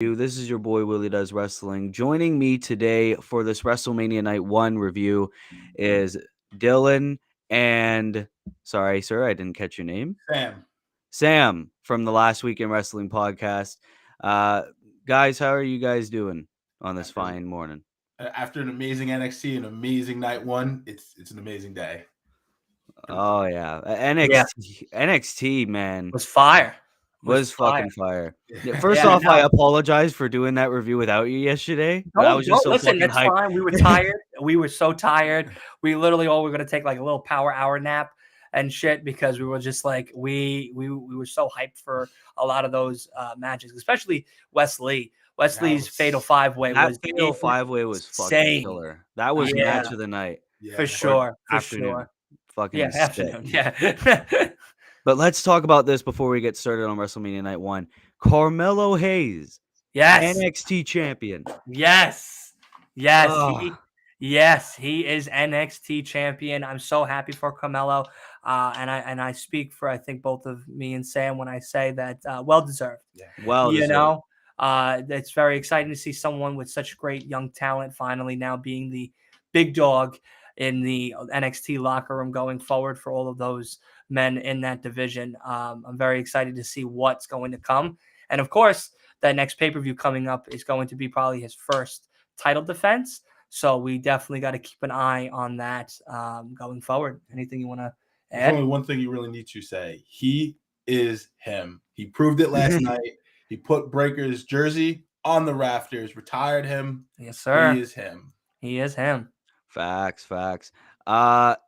This is your boy Willie Does Wrestling. Joining me today for this WrestleMania Night 1 review is Dylan and sorry, sir, I didn't catch your name. Sam. Sam from the Last Week in Wrestling podcast. Uh, guys, how are you guys doing on this fine morning? After an amazing NXT, an amazing night one, it's an amazing day. Oh yeah, NXT man was fire. was fire. fucking fire. First off, I apologize for doing that review without you yesterday. I was just so listen, fucking that's hyped. fine. We were tired. We were so tired. We literally all were gonna take like a little power hour nap and shit because we were just like we were so hyped for a lot of those matches, especially Wesley. Wesley's Fatal 5-Way was Fatal 5-Way was fucking killer. That was match of the night. Yeah, for sure. Fucking afternoon. But let's talk about this before we get started on WrestleMania Night 1. Carmelo Hayes. Yes. NXT champion. Yes. He is NXT champion. I'm so happy for Carmelo. And I speak for, I think, both of me and Sam when I say that well deserved. Yeah. Well deserved. It's very exciting to see someone with such great young talent finally now being the big dog in the NXT locker room going forward for all of those men in that division. I'm very excited to see what's going to come. And of course, that next pay-per-view coming up is going to be probably his first title defense. So we definitely got to keep an eye on that going forward. Anything you want to add? There's only one thing you really need to say. He is him. He proved it last night. He put Breaker's jersey on the rafters, retired him. Yes, sir. He is him. He is him. Facts.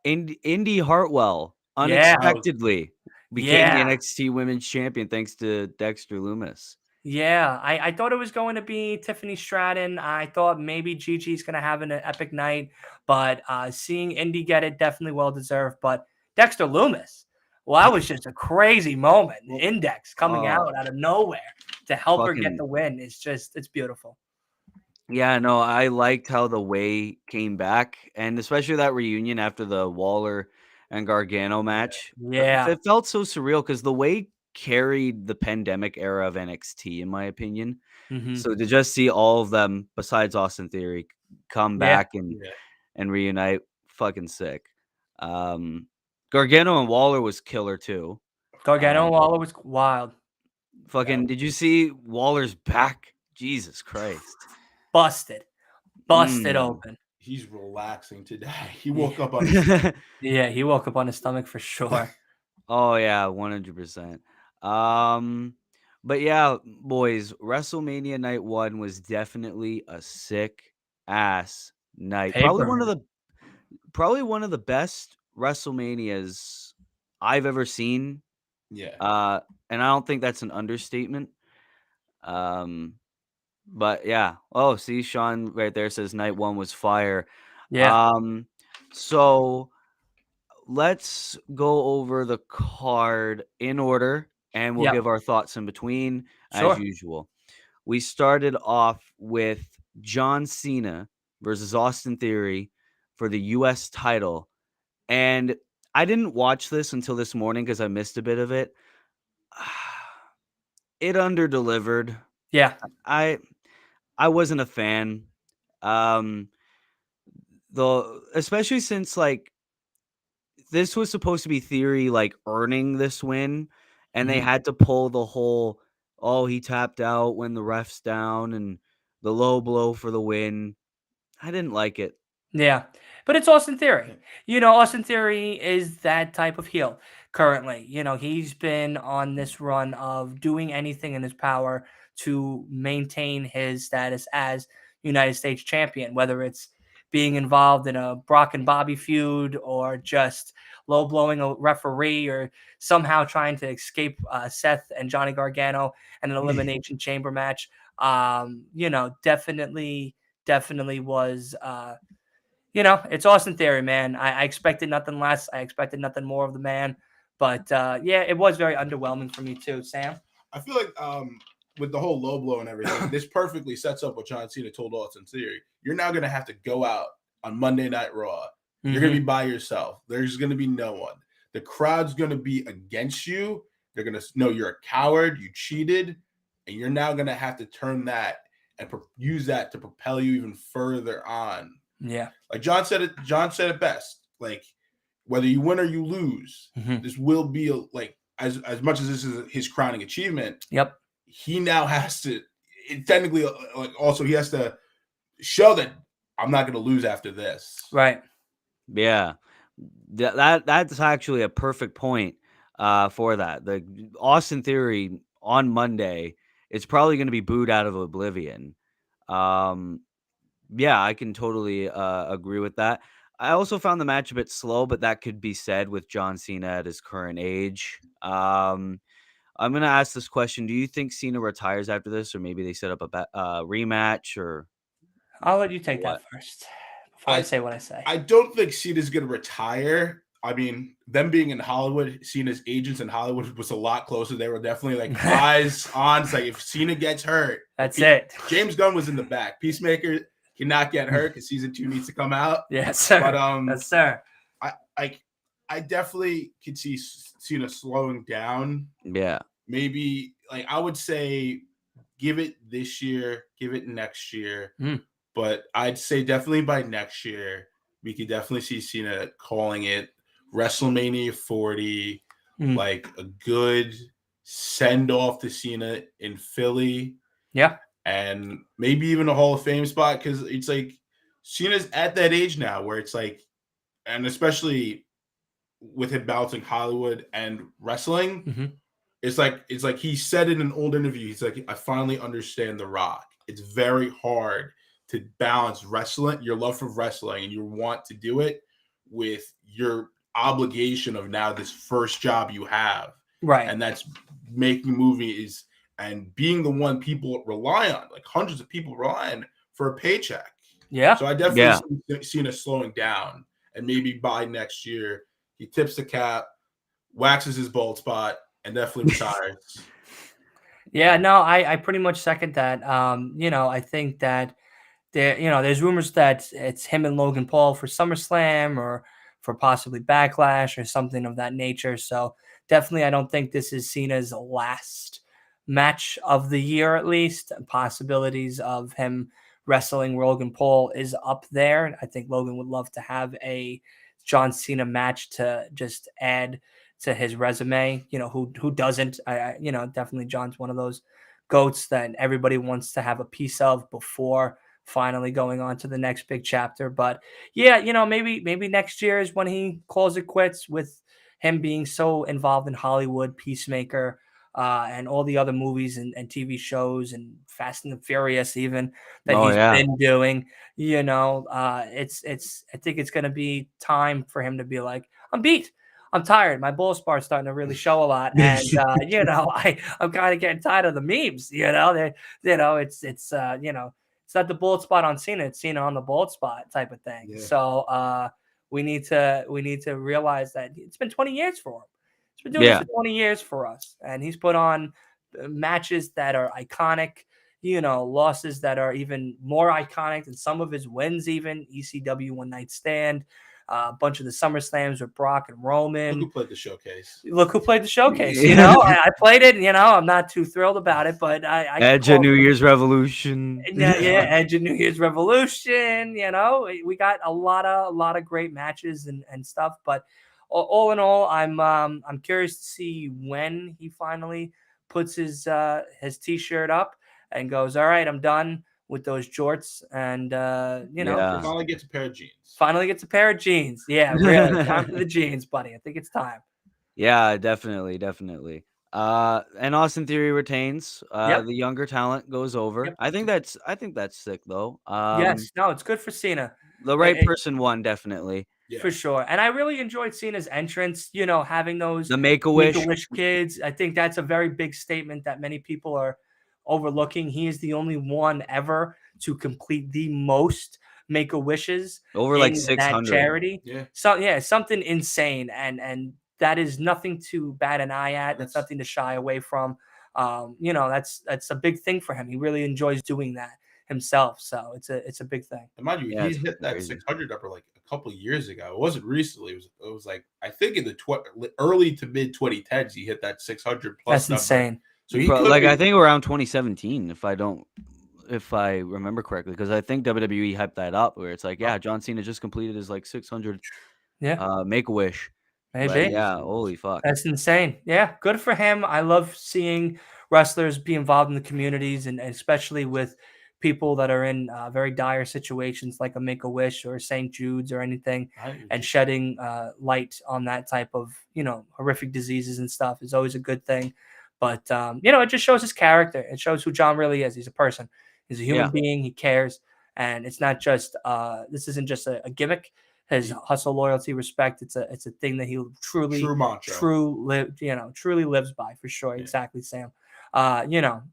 Indy Hartwell unexpectedly became the NXT Women's Champion thanks to Dexter Lumis. Yeah, I thought it was going to be Tiffany Stratton. I thought maybe Gigi's going to have an epic night, but seeing Indy get it, definitely well deserved. But Dexter Lumis, well, that was just a crazy moment. Index coming out of nowhere to help her get the win. It's beautiful. Yeah, no, I liked how the Way came back, and especially that reunion after the Waller and Gargano match. Yeah. It felt so surreal because the Way carried the pandemic era of NXT, in my opinion. Mm-hmm. So to just see all of them, besides Austin Theory, come back and reunite, fucking sick. Gargano and Waller was killer too. Gargano and Waller was wild. Fucking, did you see Waller's back? Jesus Christ. Busted open. He's relaxing today. He woke up on his stomach. He woke up on his stomach for sure. Oh yeah, 100%. But yeah, boys, WrestleMania Night 1 was definitely a sick ass night. Probably one of the best WrestleManias I've ever seen. Yeah. And I don't think that's an understatement. But yeah. Oh, see, Sean right there says night 1 was fire. Yeah. So let's go over the card in order, and we'll give our thoughts in between as usual. We started off with John Cena versus Austin Theory for the U.S. title, and I didn't watch this until this morning because I missed a bit of it. It underdelivered. Yeah. I wasn't a fan. Especially since like this was supposed to be Theory like earning this win, and they had to pull the whole he tapped out when the ref's down and the low blow for the win. I didn't like it. Yeah, but it's Austin Theory. Austin Theory is that type of heel currently. He's been on this run of doing anything in his power to maintain his status as United States champion, whether it's being involved in a Brock and Bobby feud or just low blowing a referee or somehow trying to escape Seth and Johnny Gargano in an Elimination Chamber match. Definitely was, it's Austin Theory, man. I expected nothing less. I expected nothing more of the man. But it was very underwhelming for me too, Sam. I feel like with the whole low blow and everything, this perfectly sets up what John Cena told Austin Theory. You're now going to have to go out on Monday Night Raw. You're going to be by yourself. There's going to be no one. The crowd's going to be against you. They're going to know you're a coward. You cheated. and you're now going to have to turn that and use that to propel you even further on. Yeah. Like John said it best. Like, whether you win or you lose, this will be as much as this is his crowning achievement. Yep. He now has to technically also he has to show that I'm not going to lose after this. Right. Yeah. That's actually a perfect point for that. The Austin Theory on Monday, it's probably going to be booed out of oblivion. Yeah, I can totally agree with that. I also found the match a bit slow, but that could be said with John Cena at his current age. I'm going to ask this question. Do you think Cena retires after this, or maybe they set up a rematch? Or I'll let you take that first before I say what I say. I don't think Cena's going to retire. I mean, them being in Hollywood, Cena's agents in Hollywood was a lot closer. They were definitely like eyes on. It's like, if Cena gets hurt, that's it. James Gunn was in the back. Peacemaker cannot get hurt because season 2 needs to come out. Yes, sir. But yes, sir. I definitely could see Cena slowing down. Yeah. Maybe I would say give it this year, give it next year. But I'd say definitely by next year, we could definitely see Cena calling it WrestleMania 40, like a good send off to Cena in Philly. Yeah. And maybe even a Hall of Fame spot, because it's like Cena's at that age now where it's like, and especially with him balancing Hollywood and wrestling, it's like he said in an old interview, he's like, I finally understand The Rock. It's very hard to balance wrestling, your love for wrestling, and your want to do it with your obligation of now this first job you have. Right. And that's making movies and being the one people rely on, like hundreds of people rely on for a paycheck. Yeah. So I definitely see Cena slowing down, and maybe by next year he tips the cap, waxes his bald spot, and definitely retires. Yeah, no, I pretty much second that. I think that there's rumors that it's him and Logan Paul for SummerSlam or for possibly Backlash or something of that nature. So definitely, I don't think this is Cena's last match of the year, at least. Possibilities of him wrestling Logan Paul is up there. I think Logan would love to have a John Cena match to just add to his resume. Who doesn't? Definitely John's one of those goats that everybody wants to have a piece of before finally going on to the next big chapter. But yeah, maybe next year is when he calls it quits, with him being so involved in Hollywood, Peacemaker, and all the other movies and TV shows and Fast and the Furious even that he's been doing. I think it's going to be time for him to be like, I'm beat. I'm tired. My bull spar's starting to really show a lot, and I'm kind of getting tired of the memes. It's not the bullet spot on Cena; it's Cena on the bullet spot type of thing. Yeah. So we need to realize that it's been 20 years for him. He's been doing this for 20 years for us, and he's put on matches that are iconic. Losses that are even more iconic than some of his wins. Even ECW One Night Stand. A bunch of the SummerSlams with Brock and Roman. Look who played the showcase. I played it. I'm not too thrilled about it, but I Edge of New Year's Revolution. Yeah, Edge of New Year's Revolution. We got a lot of great matches and stuff. But all in all, I'm curious to see when he finally puts his T-shirt up and goes, all right, I'm done with those jorts, and finally gets a pair of jeans. Yeah, really. Time for the jeans, buddy. I think it's time. Yeah, definitely. And Austin Theory retains. The younger talent goes over. Yep. I think that's sick though. Yes, no, it's good for Cena. The right person won, definitely. Yeah. For sure. And I really enjoyed Cena's entrance, having those the Make-A-Wish kids. I think that's a very big statement that many people are overlooking. He is the only one ever to complete the most Make-A-Wishes over like 600 charity. Yeah. So something insane, and that is nothing to bat an eye at. That's nothing to shy away from. That's a big thing for him. He really enjoys doing that himself. So it's a big thing. And mind you, he hit that 600 number like a couple of years ago. It wasn't recently. It was like, I think in the early to mid 2010s he hit that 600 plus. That's insane. So he could like I think around 2017, if I remember correctly, because I think WWE hyped that up where it's like, yeah, John Cena just completed his like 600 Make-A-Wish. Maybe. But yeah, holy fuck. That's insane. Yeah, good for him. I love seeing wrestlers be involved in the communities, and especially with people that are in very dire situations like a Make-A-Wish or St. Jude's or anything, and shedding light on that type of, horrific diseases and stuff is always a good thing. But, it just shows his character. It shows who John really is. He's a person. He's a human being. He cares. And it's not just, this isn't just a gimmick. His hustle, loyalty, respect. It's a thing that he truly lives by, for sure. Yeah. Exactly, Sam. I'm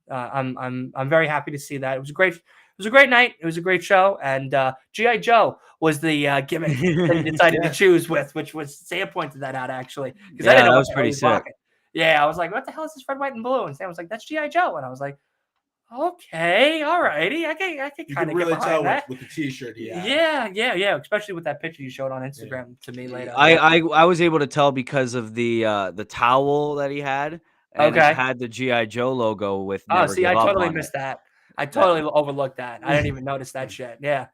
very happy to see that. It was a great night. It was a great show. And G.I. Joe was the gimmick that he decided to choose with, which was Sam pointed that out actually. Because I didn't know that was pretty sick. Yeah, I was like, what the hell is this red, white, and blue? And Sam was like, that's G.I. Joe. And I was like, okay, all righty. I can kind of really tell that. With the T-shirt he had. Yeah. Especially with that picture you showed on Instagram to me later. I was able to tell because of the towel that he had, and it had the G.I. Joe logo with. I totally missed that. I totally overlooked that. I didn't even notice that shit. Yeah.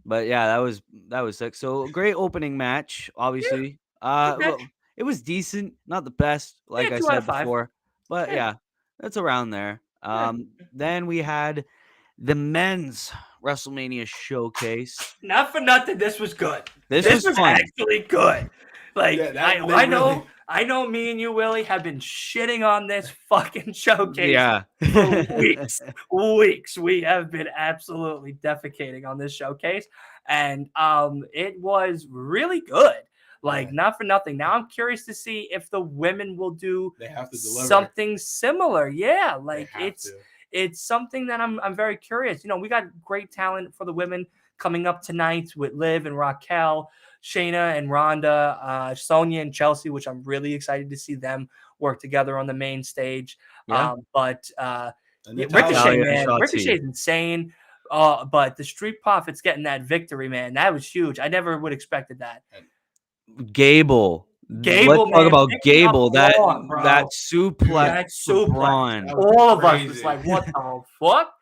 But yeah, that was sick. So great opening match, obviously. Well, it was decent, not the best, like I said before, but yeah, that's around there. Then we had the men's WrestleMania showcase. Not for nothing, this was good. This was fun. Actually good. Like I know me and you, Willie, have been shitting on this fucking showcase for weeks. We have been absolutely defecating on this showcase, and it was really good. Like, not for nothing. Now I'm curious to see if the women will do something similar. Yeah, like it's something that I'm very curious. We got great talent for the women coming up tonight with Liv and Raquel, Shayna and Ronda, Sonya and Chelsea, which I'm really excited to see them work together on the main stage. Yeah. Ricochet, man, Ricochet's insane. But the Street Profits getting that victory, man, that was huge. I never would have expected that. Gable. Let's talk about Gable. That suplex. All of us was like, what the fuck?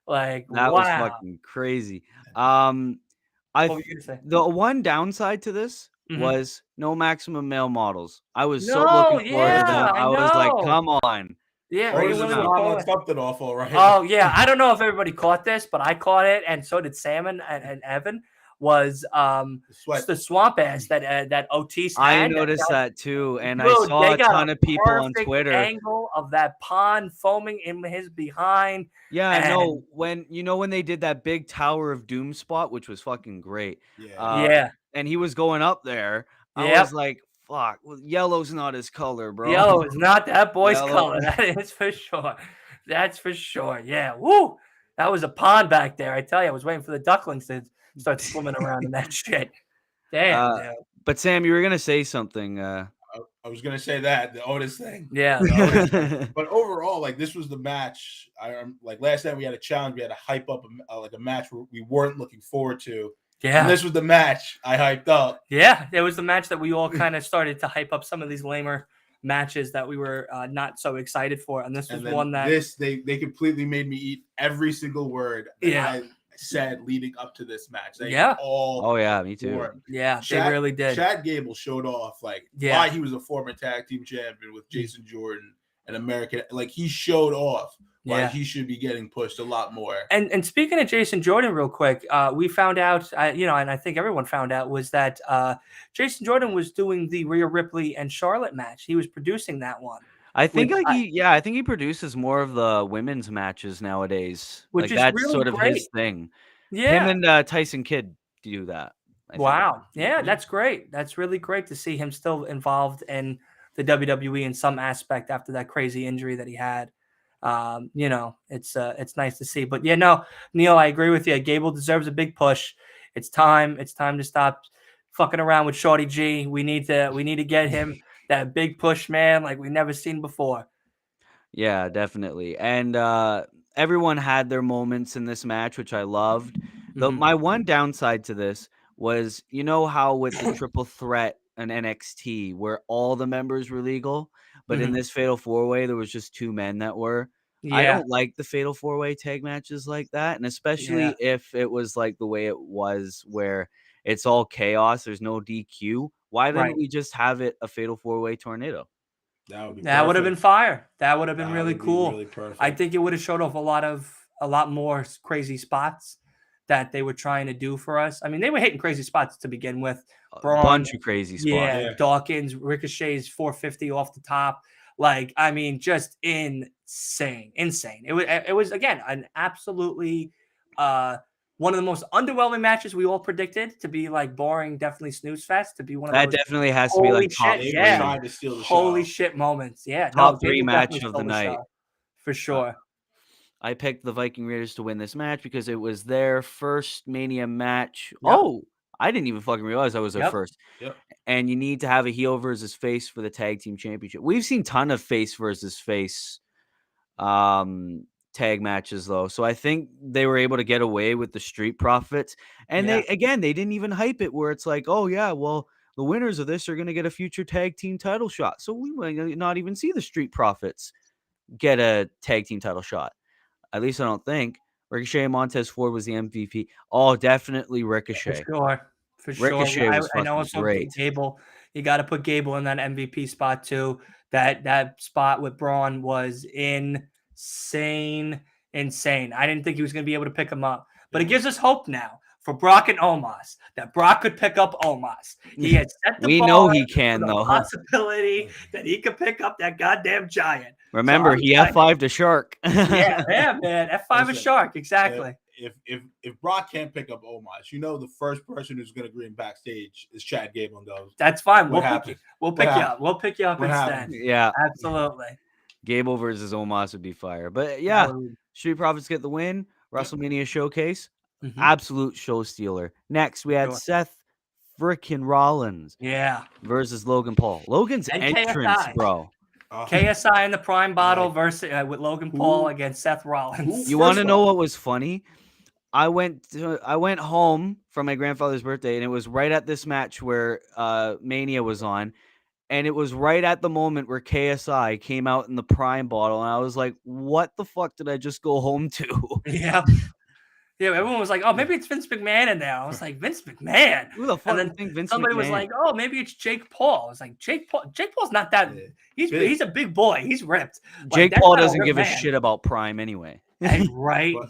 Like, that was fucking crazy. What were you gonna say? The one downside to this was no maximum male models. I was so looking forward to that. I was like, come on. Yeah, something awful, right? Oh yeah, I don't know if everybody caught this, but I caught it, and so did Sam and Evan. Was the swamp ass that Otis had. I noticed that too, and I saw a ton of people on Twitter. Angle of that pond foaming in his behind. Yeah, I know when they did that big Tower of Doom spot, which was fucking great. Yeah, and he was going up there. I was like, fuck, yellow's not his color, bro. Yellow is not that boy's color. That is for sure. That's for sure. Yeah, woo. That was a pond back there. I tell you, I was waiting for the ducklings to start swimming around in that shit. Damn. But Sam, you were gonna say something. I was gonna say that the Otis thing. Yeah. But overall, like, this was the match. Like last time we had a challenge, we had to hype up a match we weren't looking forward to. Yeah. And this was the match I hyped up. Yeah, it was the match that we all kind of started to hype up some of these lamer matches that we were not so excited for, and this was one that they completely made me eat every single word that I said leading up to this match. Me too. Yeah, they really did. Chad Gable showed off why he was a former tag team champion with Jason Jordan and American. Like, he showed off why he should be getting pushed a lot more. And speaking of Jason Jordan, real quick, we found out, and I think everyone found out, was that Jason Jordan was doing the Rhea Ripley and Charlotte match. He was producing that one. I think I think he produces more of the women's matches nowadays. Which is that's really sort of great. his thing. Yeah. Him and Tyson Kidd do that. Wow. Yeah, that's great. That's really great to see him still involved in the WWE in some aspect after that crazy injury that he had. It's nice to see. But Neil, I agree with you. Gable deserves a big push. It's time to stop fucking around with Shorty G. We need to get him that big push, man, like we've never seen before. Yeah, definitely. And everyone had their moments in this match, which I loved. My one downside to this was, how with the triple threat and NXT, where all the members were legal, But in this Fatal 4-Way, there was just 2 men that were. I Yeah. don't like the Fatal 4-Way tag matches like that, and especially if it was like the way it was where it's all chaos, there's no DQ. Why didn't we just have it a Fatal 4-Way tornado? That would have been fire. That would have been really cool. Really perfect. I think it would have showed off a lot more crazy spots that they were trying to do for us. I mean, they were hitting crazy spots to begin with. Braun, a bunch of crazy spots. Yeah, Dawkins, Ricochet's 450 off the top. Like, I mean, just insane. It was again an absolutely one of the most underwhelming matches we all predicted to be like boring, definitely snooze fest, to be one of that those definitely has to be like top shit, 3. Tried to steal the holy show. shit moments. Yeah, top 3 match of the night for sure. I picked the Viking Raiders to win this match because it was their first Mania match. Yep. Oh, I didn't even fucking realize that was their first. Yep. And you need to have a heel versus face for the tag team championship. We've seen ton of face versus face tag matches though, so I think they were able to get away with the Street Profits. And they didn't even hype it where it's like, oh yeah, well, the winners of this are going to get a future tag team title shot. So we might not even see the Street Profits get a tag team title shot. At least I don't think. Ricochet and Montez Ford was the MVP. Oh, definitely Ricochet. For sure. Ricochet was I know also great. Gable. You got to put Gable in that MVP spot too. That spot with Braun was insane. I didn't think he was going to be able to pick him up, but it gives us hope now for Brock and Omos that Brock could pick up Omos. He had set the we bar know he can, though. Possibility that he could pick up that goddamn giant. Remember, he F5'd a Shark. yeah, man. F5 a Shark, exactly. If Brock can't pick up Omos, the first person who's going to greet him backstage is Chad Gable and goes, that's fine. We'll pick you up. We'll pick you up instead. Yeah, absolutely. Gable versus Omos would be fire. But yeah, Street Profits get the win. WrestleMania Showcase, absolute show stealer. Next, we had Seth freaking Rollins, versus Logan Paul. Logan's and entrance, KSI. Bro. KSI in the Prime bottle versus with Logan Paul against Seth Rollins. You want to know what was funny? I went home for my grandfather's birthday, and it was right at this match where Mania was on, and it was right at the moment where KSI came out in the Prime bottle, and I was like, "What the fuck did I just go home to?" Yeah. Yeah, everyone was like, "Oh, maybe it's Vince McMahon in there." I was like, "Vince McMahon? Who the fuck?" And then Vince somebody McMahon was like, "Oh, maybe it's Jake Paul." I was like, "Jake Paul? Jake Paul's not that. He's a big boy. He's ripped. Jake Paul doesn't give a shit about Prime anyway." Right. But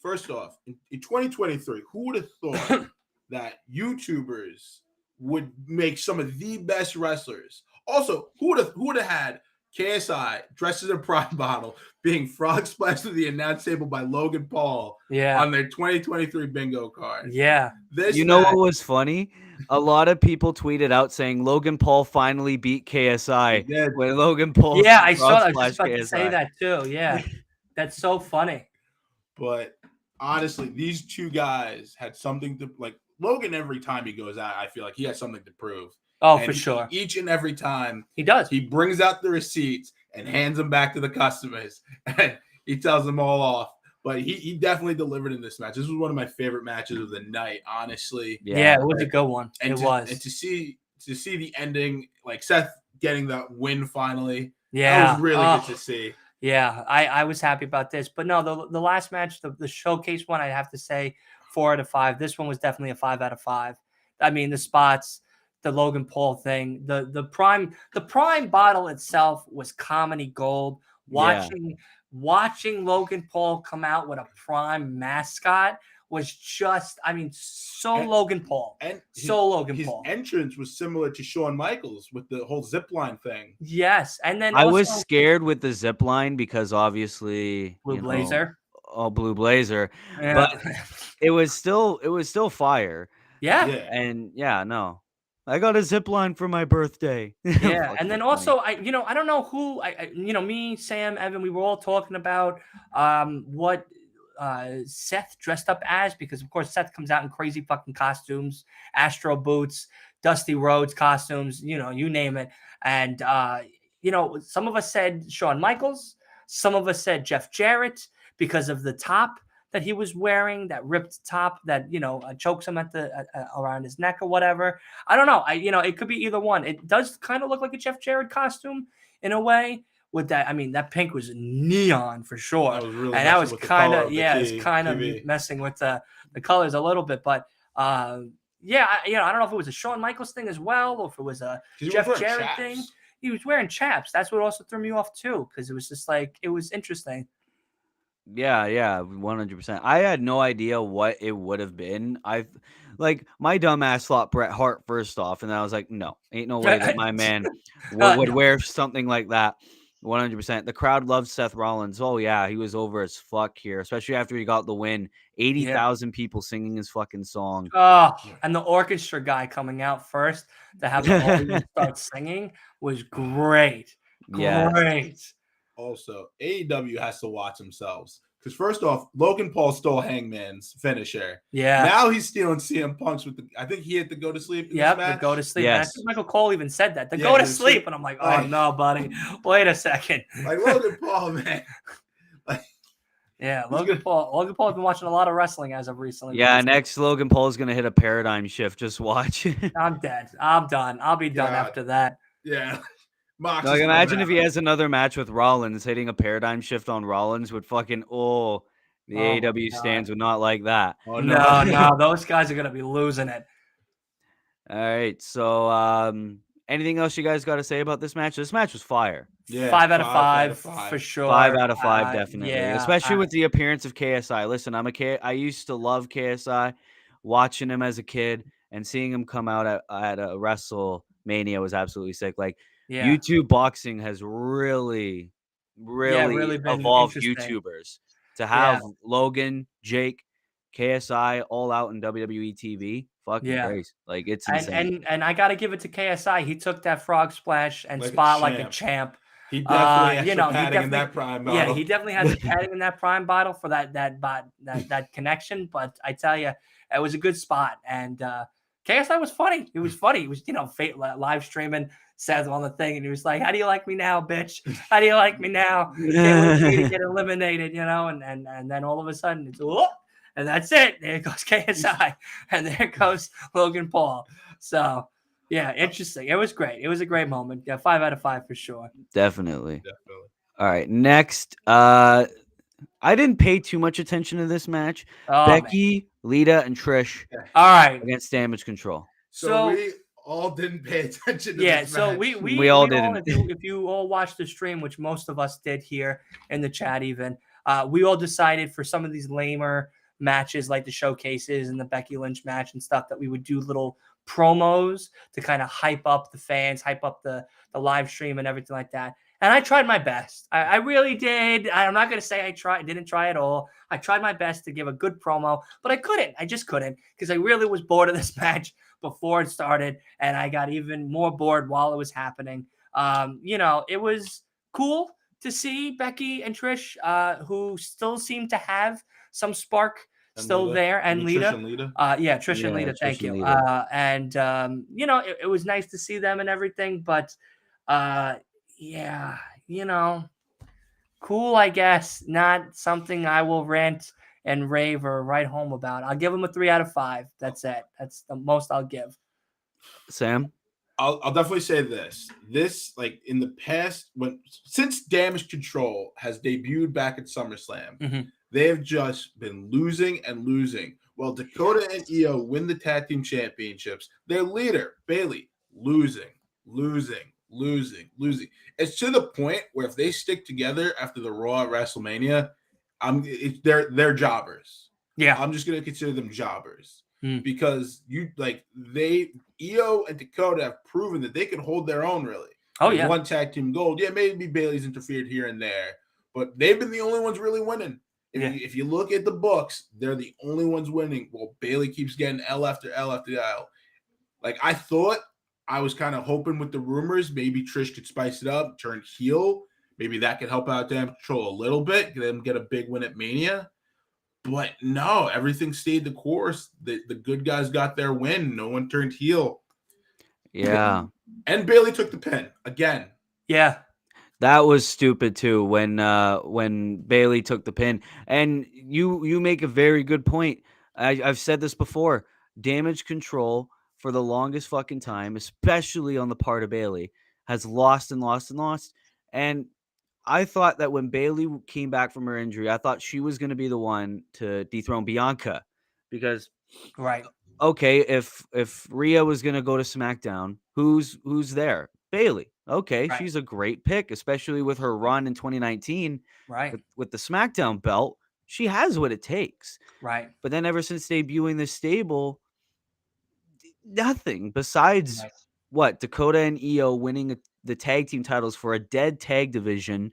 first off, in 2023, who would have thought that YouTubers would make some of the best wrestlers? Also, who would have had KSI dressed as a Prime bottle being frog splashed to the announce table by Logan Paul on their 2023 bingo card? Yeah. What was funny? A lot of people tweeted out saying Logan Paul finally beat KSI. When Logan Paul I saw that. I was just about to say that too. Yeah. That's so funny. But honestly, these two guys had something to like. Logan, every time he goes out, I feel like he has something to prove. Oh, for sure. Each and every time he does. He brings out the receipts and hands them back to the customers. And he tells them all off. But he definitely delivered in this match. This was one of my favorite matches of the night, honestly. Yeah, it was a good one. And to see the ending, like Seth getting that win finally. Yeah. That was really good to see. Yeah, I was happy about this. But no, the last match, the showcase one, I have to say 4 out of 5. This one was definitely a 5 out of 5. I mean, the spots, the Logan Paul thing, the Prime bottle itself was comedy gold. Watching Logan Paul come out with a Prime mascot was just, Logan Paul. Logan Paul. His entrance was similar to Shawn Michaels with the whole zipline thing. Yes, and then I was scared with the zipline because obviously Blue Blazer. Blue Blazer, but it was still fire. Yeah. And no. I got a zip line for my birthday. Yeah, and then also, I don't know who, me, Sam, Evan, we were all talking about what Seth dressed up as, because of course Seth comes out in crazy fucking costumes, Astro boots, Dusty Rhodes costumes, you name it. And some of us said Shawn Michaels, some of us said Jeff Jarrett because of the top that he was wearing, that ripped top that chokes him at the around his neck or whatever. I don't know. It could be either one. It does kind of look like a Jeff Jarrett costume in a way. With that, I mean, that pink was neon for sure, That was really and that was kind of it's kind of messing with the colors a little bit. But yeah, I don't know if it was a Shawn Michaels thing as well, or if it was a Jeff Jarrett thing. He was wearing chaps. That's what also threw me off too, because it was just like it was interesting. Yeah, 100%. I had no idea what it would have been. Like my dumbass thought Bret Hart first off, and then I was like, no, ain't no way that my man would wear something like that. 100%. The crowd loved Seth Rollins. Oh yeah, he was over as fuck here, especially after he got the win. 80,000 people singing his fucking song. Oh, and the orchestra guy coming out first to have the audience start singing was great. Great. Also, AEW has to watch themselves. Because first off, Logan Paul stole Hangman's finisher. Yeah. Now he's stealing CM Punk's with I think he had to go to sleep in this match. To go to sleep. Yes. And I think Michael Cole even said that. To go to sleep. And I'm like, oh no, buddy. Wait a second. Like Logan Paul, man. Logan Paul has been watching a lot of wrestling as of recently. Yeah, next Logan Paul is gonna hit a paradigm shift. Just watch. I'm dead. I'm done. I'll be done after that. Yeah. Like, imagine if he has another match with Rollins, hitting a paradigm shift on Rollins would fucking the AEW stands would not like that. Oh, no, those guys are gonna be losing it. All right, so anything else you guys got to say about this match? This match was fire. Yeah, 5 out of 5 for sure. 5 out of 5 definitely. Especially with the appearance of KSI. Listen, I used to love KSI, watching him as a kid and seeing him come out at a WrestleMania was absolutely sick. Like YouTube boxing has really evolved YouTubers to have Logan, Jake, KSI all out in WWE TV. Fucking grace. Like it's insane. And I gotta give it to KSI. He took that frog splash and spot like a champ. He definitely has padding in that prime bottle. Yeah, he definitely has the padding in that prime bottle for that connection. But I tell you, it was a good spot. And KSI was funny. It was funny. He was, live streaming Seth on the thing, and he was like, "How do you like me now, bitch? How do you like me now? Can't wait for me to get eliminated, And then all of a sudden, it's and that's it. There goes KSI, and there goes Logan Paul. So, yeah, interesting. It was great. It was a great moment. Yeah, 5 out of 5 for sure. Definitely. All right, next. I didn't pay too much attention to this match. Becky, Lita, and Trish. All right, against Damage Control. So we all didn't pay attention to this match. we all didn't. If you all watched the stream, which most of us did here in the chat, even we all decided for some of these lamer matches like the showcases and the Becky Lynch match and stuff that we would do little promos to kind of hype up the fans, hype up the live stream and everything like that. And I tried my best. I really did. I'm not going to say I didn't try at all. I tried my best to give a good promo, but I couldn't. I just couldn't because I really was bored of this match before it started, and I got even more bored while it was happening. It was cool to see Becky and Trish, who still seem to have some spark still there, and Lita. Trish and Lita. Thank you. It was nice to see them and everything, but cool, I guess. Not something I will rant and rave or write home about. I'll give them a 3 out of 5. That's it. That's the most I'll give. Sam? I'll definitely say this. This, like in the past, since Damage Control has debuted back at SummerSlam, they have just been losing and losing. Well, Dakota and Io win the tag team championships. Their leader, Bayley, losing. It's to the point where if they stick together after the Raw at WrestleMania, they're jobbers. Yeah, I'm just gonna consider them jobbers because Io and Dakota have proven that they can hold their own. Really, one tag team gold. Yeah, maybe Bayley's interfered here and there, but they've been the only ones really winning. If you look at the books, they're the only ones winning. Well, Bayley keeps getting L after L after L. Like I thought. I was kind of hoping with the rumors, maybe Trish could spice it up, turn heel. Maybe that could help out Damage Control a little bit, get them get a big win at Mania. But no, everything stayed the course. The good guys got their win. No one turned heel. Yeah. And Bayley took the pin again. Yeah. That was stupid too when Bayley took the pin. And you make a very good point. I've said this before. Damage Control for the longest fucking time, especially on the part of Bayley, has lost and lost and lost. And I thought that when Bayley came back from her injury, I thought she was going to be the one to dethrone Bianca, because okay, if Rhea was going to go to SmackDown, who's there? Bayley. Okay, she's a great pick, especially with her run in 2019 with the SmackDown belt. She has what it takes. Right. But then ever since debuting the stable, nothing besides what Dakota and Io winning the tag team titles for a dead tag division.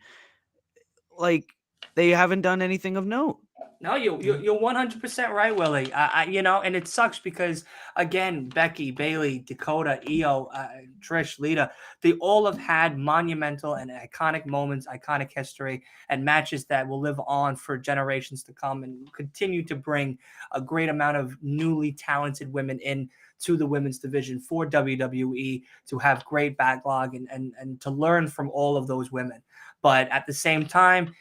Like, they haven't done anything of note. No, you're 100% right, Willie. And it sucks because, again, Becky, Bayley, Dakota, Io, Trish, Lita, they all have had monumental and iconic moments, iconic history, and matches that will live on for generations to come and continue to bring a great amount of newly talented women in to the women's division for WWE to have great backlog and to learn from all of those women. But at the same time,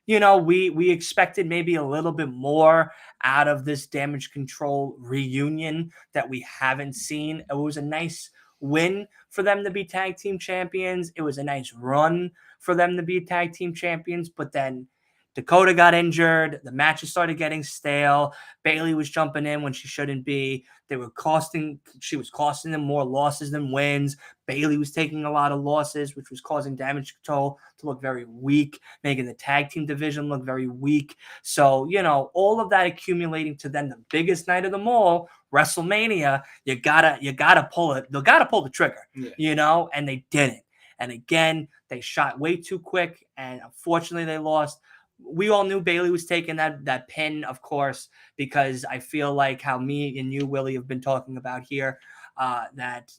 we expected maybe a little bit more out of this Damage Control reunion that we haven't seen. It was a nice win for them to be tag team champions. It was a nice run for them to be tag team champions, but then Dakota got injured. The matches started getting stale. Bayley was jumping in when she shouldn't be. She was costing them more losses than wins. Bayley was taking a lot of losses, which was causing Damage Control to look very weak, making the tag team division look very weak. So, all of that accumulating to then the biggest night of them all, WrestleMania, you gotta pull it. They gotta pull the trigger, and they didn't. And again, they shot way too quick, and unfortunately they lost. We all knew Bayley was taking that pin, of course, because I feel like how me and you, Willie, have been talking about here, that,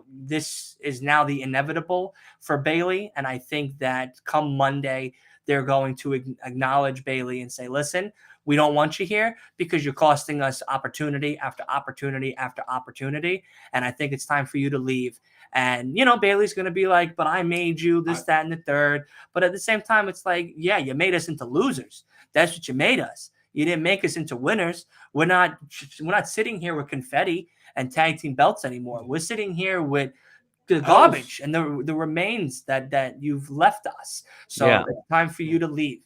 this is now the inevitable for Bayley. And I think that come Monday, they're going to acknowledge Bayley and say, listen, we don't want you here because you're costing us opportunity after opportunity after opportunity. And I think it's time for you to leave. And, Bayley's going to be like, but I made you this, that, and the third. But at the same time, it's like, yeah, you made us into losers. That's what you made us. You didn't make us into winners. We're not sitting here with confetti and tag team belts anymore. We're sitting here with the garbage and the remains that you've left us. So it's time for you to leave.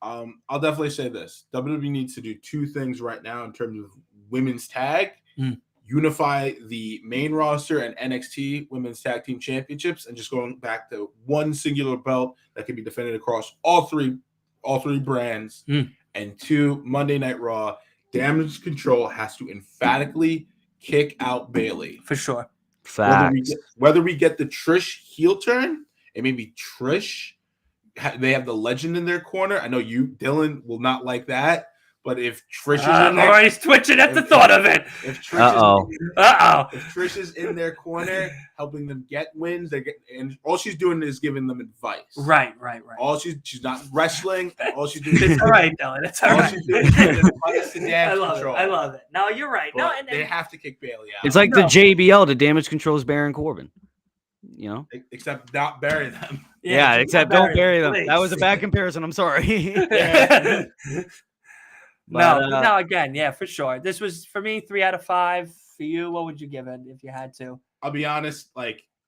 I'll definitely say this. WWE needs to do two things right now in terms of women's tag. Unify the main roster and NXT Women's Tag Team Championships, and just going back to one singular belt that can be defended across all three brands. And two, Monday Night Raw, Damage Control has to emphatically kick out Bayley. For sure. Facts. Whether we get the Trish heel turn, and maybe Trish, they have the legend in their corner. I know you, Dylan, will not like that. But if Trish is in there, he's twitching at the thought of it. If Trish is in their corner, helping them get wins, and all she's doing is giving them advice. Right. All she's not wrestling. All she's doing. It's all right, Dylan. It's all right. She's doing is giving advice to Damage Control. I love it. No, you're right. But they have to kick Bayley out. It's like the JBL to Damage Control's Baron Corbin. Except not bury them. Yeah, except don't bury them. Please. That was a bad comparison. I'm sorry. No, again, yeah, for sure. This was, for me, 3 out of 5. For you, what would you give it if you had to? I'll be honest,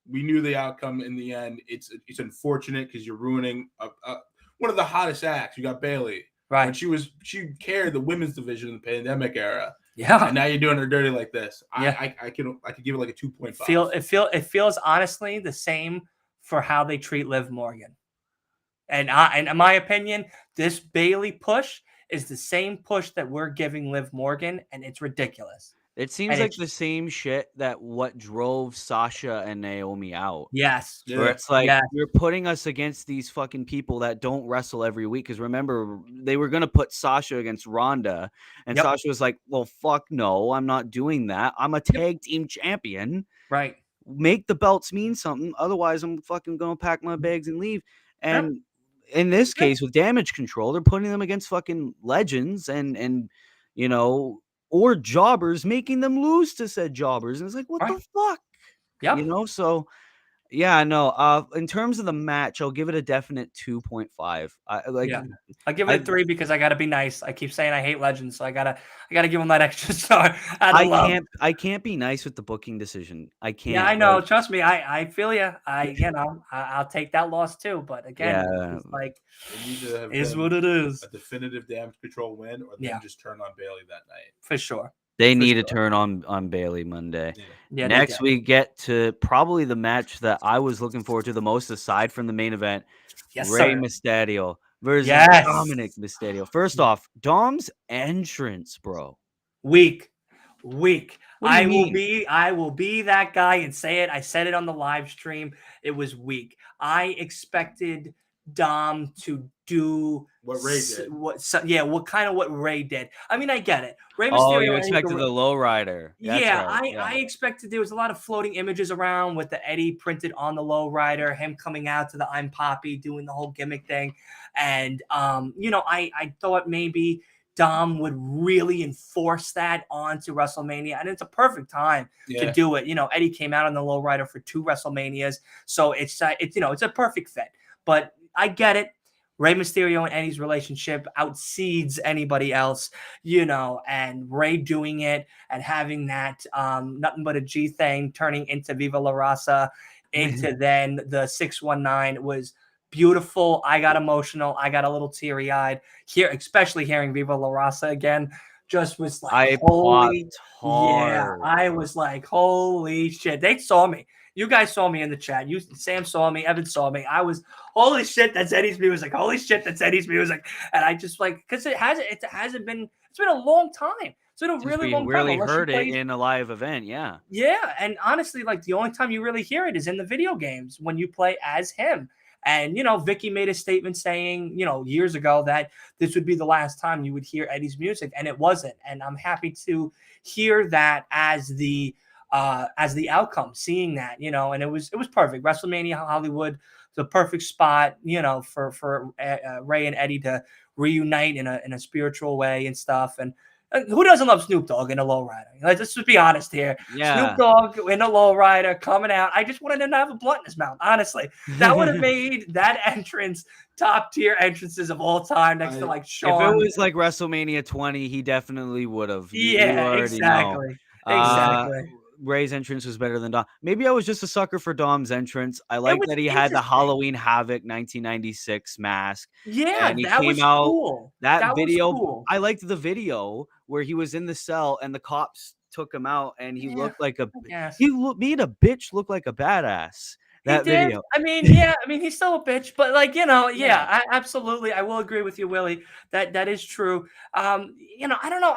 we knew the outcome in the end. It's unfortunate because you're ruining one of the hottest acts. You got Bayley. Right. And she carried the women's division in the pandemic era. Yeah. And now you're doing her dirty like this. Yeah. I could give it like a 2.5. It feels honestly the same for how they treat Liv Morgan. And in my opinion, this Bayley push is the same push that we're giving Liv Morgan, and it's ridiculous. It seems like the same shit that what drove Sasha and Naomi out. Yes. Where it's like, you're putting us against these fucking people that don't wrestle every week. Because remember, they were going to put Sasha against Ronda. And Sasha was like, well, fuck no, I'm not doing that. I'm a tag team champion. Right. Make the belts mean something. Otherwise, I'm fucking going to pack my bags and leave. And in this case, with Damage Control, they're putting them against fucking legends and or jobbers, making them lose to said jobbers. And it's like, what the fuck? Yeah. So Yeah, no. In terms of the match, I'll give it a definite 2.5. Yeah, I give it a 3 because I gotta be nice. I keep saying I hate Legends, so I gotta give him that extra star out of love. I can't be nice with the booking decision. I can't. Yeah, I know. Trust me, I feel you. I'll take that loss too. But again, it's like is what it is. A definitive damage control win, or then just turn on Bailey that night for sure. They need to turn on Bailey Monday. Yeah, next we get to probably the match that I was looking forward to the most, aside from the main event. Rey Mysterio versus Dominic Mysterio. First off, Dom's entrance, bro. Weak. I will be that guy and say it. I said it on the live stream. It was weak. I expected Dom to do what Rey did. What Rey did. I mean, I get it. Rey Mysterio. You expected the lowrider. I expected there was a lot of floating images around with the Eddie printed on the lowrider, him coming out to the I'm Poppy, doing the whole gimmick thing. And I thought maybe Dom would really enforce that onto WrestleMania, and it's a perfect time to do it. Eddie came out on the lowrider for 2 WrestleManias, so it's a perfect fit. But I get it. Rey Mysterio and Eddie's relationship outseeds anybody else, and Rey doing it and having that nothing but a G thing turning into Viva La Raza into then the 619 was beautiful. I got emotional. I got a little teary-eyed here, especially hearing Viva La Raza again. Just was like, holy, I was like, holy shit. They saw me. You guys saw me in the chat. Sam saw me. Evan saw me. I was, holy shit, that's Eddie's music. Holy shit, that's Eddie's music. And I just because it hasn't been. It's been a long time. It's been a really long time. Really heard it in a live event, yeah. Yeah, and honestly, the only time you really hear it is in the video games when you play as him. And, Vicky made a statement saying, years ago that this would be the last time you would hear Eddie's music, and it wasn't. And I'm happy to hear that as the outcome, seeing that, and it was perfect. WrestleMania Hollywood, the perfect spot, for Rey and Eddie to reunite in a spiritual way and stuff. And who doesn't love Snoop Dogg in a lowrider? Let's just be honest here. Yeah. Snoop Dogg in a lowrider coming out. I just wanted him to have a blunt in his mouth. Honestly, that would have made that entrance top tier entrances of all time next to Shawn. If it was like WrestleMania 20, he definitely would have. Yeah, exactly. Exactly. Rey's entrance was better than Dom. Maybe I was just a sucker for Dom's entrance. I like that he had the Halloween Havoc 1996 mask. Yeah, and he that came was out, cool. That video, was cool. I liked the video where he was in the cell and the cops took him out, and he looked like made a bitch look like a badass. That video. I mean, he's still a bitch, but I absolutely, I will agree with you, Willie. That is true. I don't know.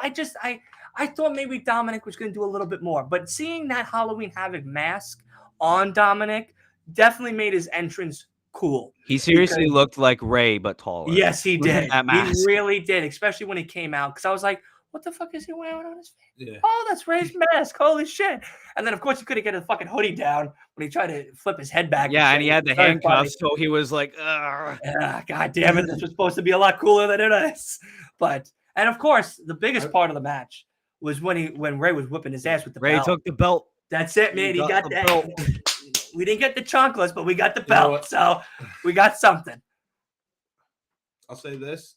I thought maybe Dominic was going to do a little bit more, but seeing that Halloween Havoc mask on Dominic definitely made his entrance cool. He seriously looked like Rey, but taller. Yes, he did. He really did, especially when he came out, because I was like, what the fuck is he wearing on his face? Yeah. Oh, that's Rey's mask. Holy shit. And then, of course, he couldn't get his fucking hoodie down when he tried to flip his head back. Yeah, and he had the handcuffs, so he was like, ugh. God damn it. This was supposed to be a lot cooler than it is. And of course, the biggest part of the match was when Rey was whipping his ass with the belt. Rey took the belt. That's it, man. He got that. Belt. We didn't get the chocolates, but we got the belt. So we got something. I'll say this.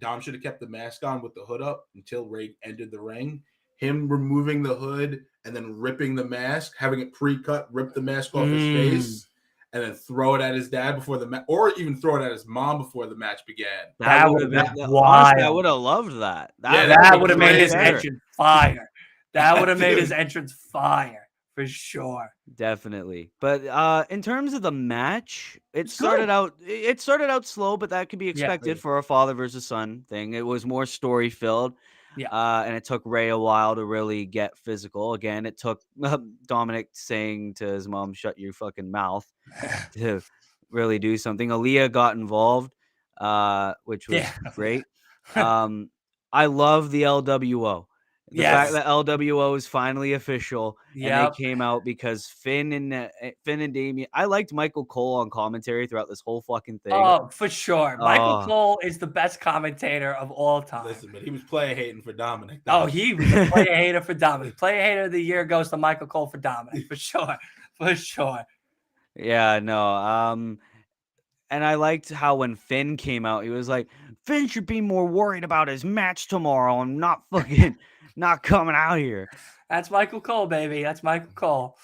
Dom should have kept the mask on with the hood up until Rey entered the ring. Him removing the hood and then ripping the mask, having it pre-cut, rip the mask off his face, and then throw it at his dad before the match, or even throw it at his mom before the match began. That would have been wild. I would have loved that. That would have made his entrance fire. That would have made his entrance fire for sure. Definitely. But in terms of the match, it started out slow, but that could be expected for a father versus son thing. It was more story filled. Yeah. And it took Rey a while to really get physical. Again, it took Dominic saying to his mom, "Shut your fucking mouth," to really do something. Aaliyah got involved, which was great. I love the LWO. The fact that LWO is finally official, and they came out because Finn and Damien. I liked Michael Cole on commentary throughout this whole fucking thing. Oh, for sure. Michael Cole is the best commentator of all time. Listen, but he was player hating for Dominic. Oh, he was a player hater for Dominic. Player hater of the year goes to Michael Cole for Dominic, for sure. For sure. Yeah, no. And I liked how when Finn came out, he was like, Finn should be more worried about his match tomorrow and not fucking not coming out here. That's Michael Cole, baby. That's Michael Cole.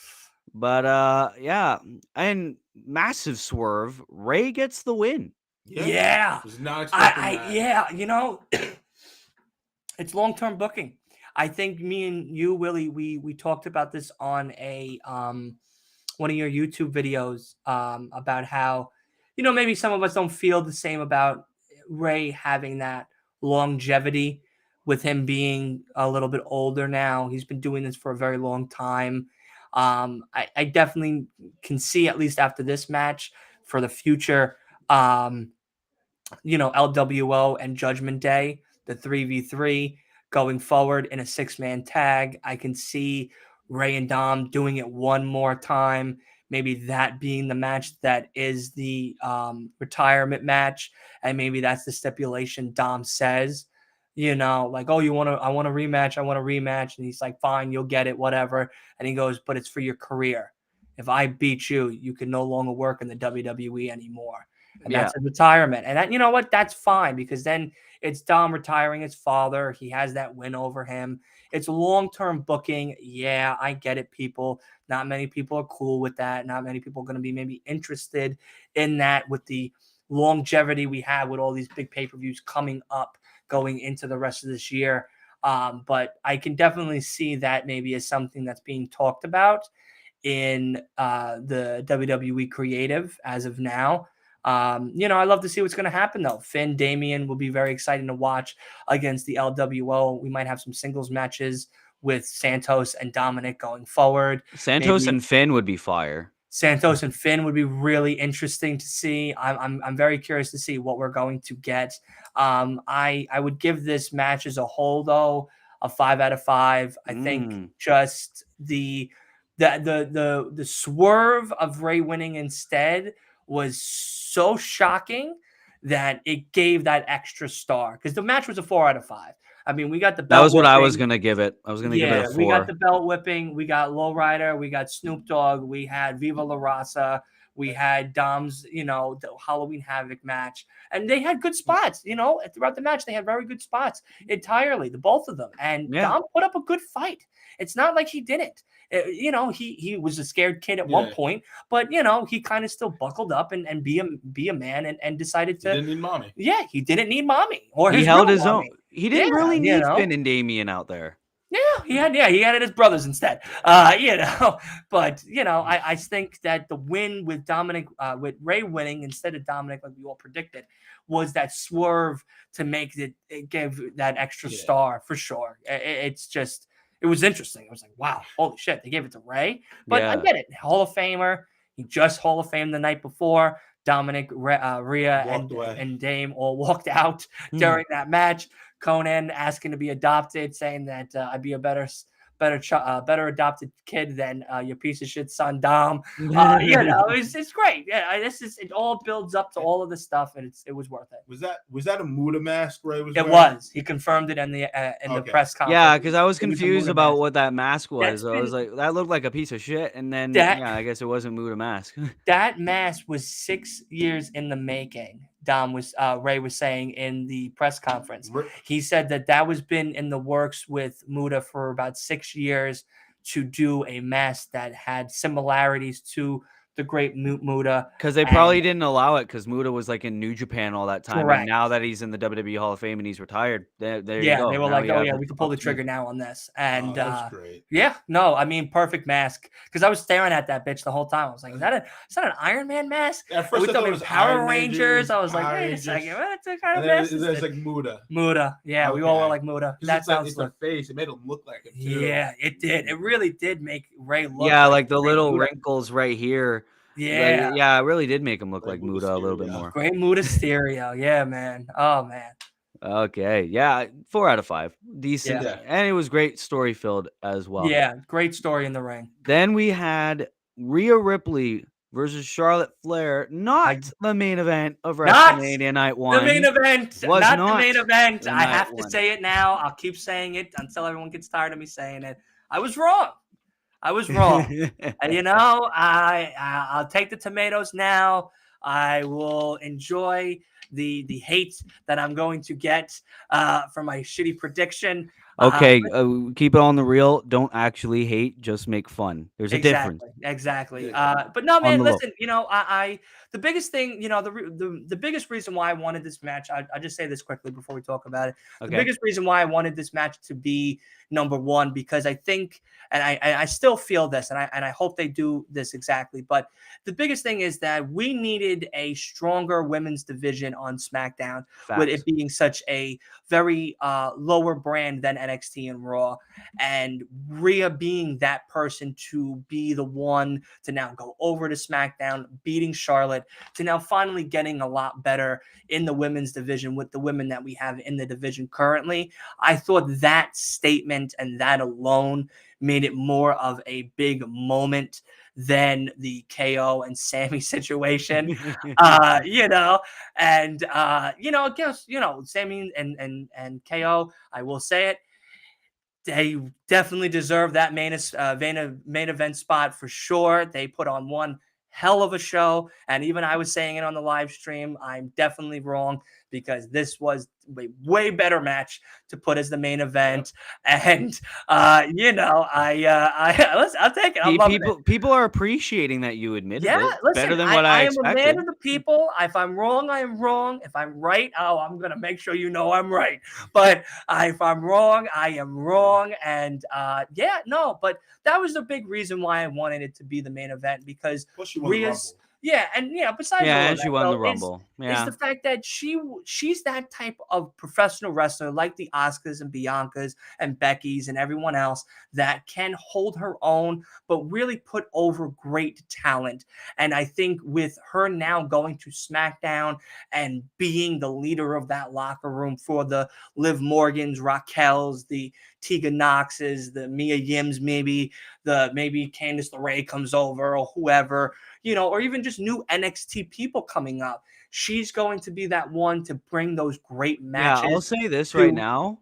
But yeah, and massive swerve. Ray gets the win. Yeah. Was not expecting that. Yeah, you know, it's long-term booking. I think me and you, Willie, we talked about this on a one of your YouTube videos about how, you know, maybe some of us don't feel the same about Ray having that longevity with him being a little bit older now. He's been doing this for a very long time. I definitely can see, at least after this match, for the future, you know, LWO and Judgment Day, the 3v3 going forward in a 6-man tag. I can see Ray and Dom doing it one more time. Maybe that being the match that is the retirement match. And maybe that's the stipulation Dom says, you know, like, oh, I want a rematch. I want a rematch. And he's like, fine, you'll get it, whatever. And he goes, but it's for your career. If I beat you, you can no longer work in the WWE anymore. And that's a retirement. And that, you know what? That's fine, because then it's Dom retiring his father. He has that win over him. It's long-term booking. Yeah, I get it, people. Not many people are cool with that. Not many people are going to be maybe interested in that with the longevity we have with all these big pay-per-views coming up going into the rest of this year. But I can definitely see that maybe as something that's being talked about in the WWE creative as of now. You know, I love to see what's going to happen, though. Finn, Damian will be very exciting to watch against the LWO. We might have some singles matches with Santos and Dominic going forward. Santos and Finn would be fire. Santos and Finn would be really interesting to see. I'm very curious to see what we're going to get. I would give this match as a whole, though, a 5 out of 5. I think just the swerve of Ray winning instead was so shocking that it gave that extra star, because the match was a 4 out of 5. I mean, we got the belt. That was what I was going to give it. I was going to give it a 4. We got the belt whipping. We got Lowrider. We got Snoop Dogg. We had Viva La Raza. We had Dom's, you know, the Halloween Havoc match. And they had good spots, you know, throughout the match. They had very good spots entirely, the both of them. And Dom put up a good fight. It's not like he didn't. You know, he was a scared kid at one point, but, you know, he kind of still buckled up and be a man and decided to. He didn't need mommy. Yeah, he didn't need mommy. Or he held his own. He didn't really need Finn and Damian out there. Yeah, he had his brothers instead. You know, but you know, I think that the win with Dominic, with Ray winning instead of Dominic, like we all predicted, was that swerve to make it gave that extra star for sure. It was interesting. It was like, wow, holy shit, they gave it to Ray. But I get it, Hall of Famer. He just Hall of Fame the night before. Dominic, Rhea, and Dame all walked out during that match. Conan asking to be adopted, saying that I'd be a better adopted kid than your piece of shit son Dom. You know, it's great. Yeah, it all builds up to all of this stuff, and it was worth it. Was that a Muda mask Ray was wearing? It was. He confirmed it in the press conference. Yeah, because I was confused about what that mask was. I was like, that looked like a piece of shit, and then I guess it wasn't Muda mask. That mask was 6 years in the making. Ray was saying in the press conference. He said that was been in the works with Muda for about 6 years to do a mask that had similarities to the great Muda. Because they probably didn't allow it because Muda was like in New Japan all that time. Correct. And now that he's in the WWE Hall of Fame and he's retired, there you go. They were like, we can pull the trigger now on this. And that's great. Yeah, no, I mean, perfect mask. Because I was staring at that bitch the whole time. I was like, is that an Iron Man mask? At first I thought it was Power Rangers. I was like, wait a second, what kind of mask is this? There's like Muda. Yeah, we all were like Muda. That sounds like the face. It made him look like him too. Yeah, it did. It really did make Ray look. Yeah, like the little wrinkles right here. Yeah. It really did make him look like Muda a little bit more. Great Muda stereo. Yeah, man. Oh, man. Okay. Yeah, 4 out of 5. Decent. Yeah. And it was great story filled as well. Yeah, great story in the ring. Then we had Rhea Ripley versus Charlotte Flair. Not the main event of WrestleMania Night 1. The main event. Not the main event. I have to say it now. I'll keep saying it until everyone gets tired of me saying it. I was wrong. I was wrong. And I'll take the tomatoes now. I will enjoy the hate that I'm going to get for my shitty prediction. Okay, keep it on the real. Don't actually hate, just make fun. There's a difference. Exactly. But no, man, low. listen, I the biggest thing, the biggest reason why I wanted this match, I just say this quickly before we talk about it. The biggest reason why I wanted this match to be number one, because I think, and I still feel this, and I hope they do this exactly, but the biggest thing is that we needed a stronger women's division on SmackDown. Facts. With it being such a very lower brand than NXT and Raw, and Rhea being that person to be the one to now go over to SmackDown, beating Charlotte, to now finally getting a lot better in the women's division with the women that we have in the division currently. I thought that statement and that alone made it more of a big moment than the KO and Sami situation, I guess, Sami and KO, I will say it, they definitely deserve that main event spot for sure. They put on one hell of a show, and even I was saying it on the live stream, I'm definitely wrong, because this was a way better match to put as the main event. And I'll take it. People are appreciating that you admitted it. Listen, better than what I expected. am a man of the people. If I'm wrong, I am wrong. If I'm right, I'm gonna make sure I'm right. But if I'm wrong, I am wrong. And but that was the big reason why I wanted it to be the main event, because Rhea's. Besides she won the Rumble. Is the fact that she's that type of professional wrestler, like the Asukas and Biancas and Becky's and everyone else, that can hold her own, but really put over great talent. And I think with her now going to SmackDown and being the leader of that locker room for the Liv Morgans, Raquels, the Tegan Knoxes, the Mia Yims, maybe Candice LeRae comes over, or whoever, or even just new NXT people coming up. She's going to be that one to bring those great matches. Yeah, I'll say this right now.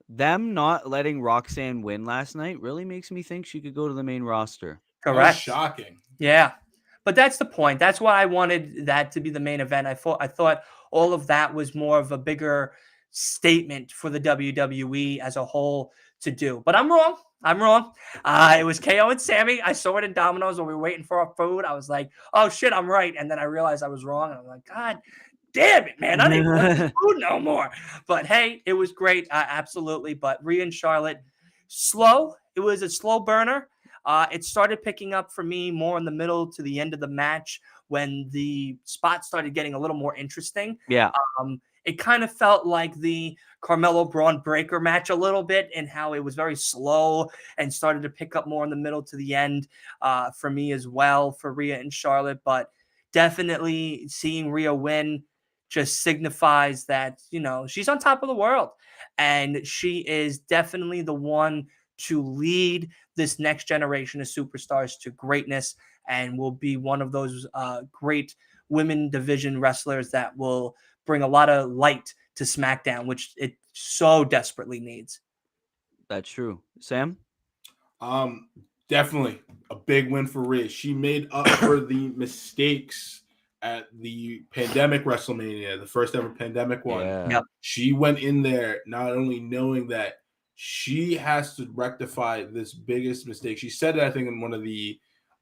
Them not letting Roxanne win last night really makes me think she could go to the main roster. Correct. Shocking. Yeah. But that's the point. That's why I wanted that to be the main event. I thought all of that was more of a bigger statement for the WWE as a whole to do. But I'm wrong. It was KO and Sami. I saw it in Domino's when we were waiting for our food. I was like, oh shit, I'm right. And then I realized I was wrong. And I'm like, God damn it, man. I didn't want this food no more. But hey, it was great. Absolutely. But Rhea and Charlotte, slow. It was a slow burner. It started picking up for me more in the middle to the end of the match, when the spots started getting a little more interesting. Yeah. It kind of felt like the Carmelo Braun Breaker match a little bit, in how it was very slow and started to pick up more in the middle to the end for me as well, for Rhea and Charlotte. But definitely seeing Rhea win just signifies that, she's on top of the world, and she is definitely the one to lead this next generation of superstars to greatness, and will be one of those great women division wrestlers that will bring a lot of light to SmackDown, which it so desperately needs. That's true. Sam? Definitely a big win for Rhea. She made up for the mistakes at the pandemic Wrestlemania, the first ever pandemic one. Yeah. Yep. She went in there not only knowing that she has to rectify this biggest mistake. She said it, I think, in one of the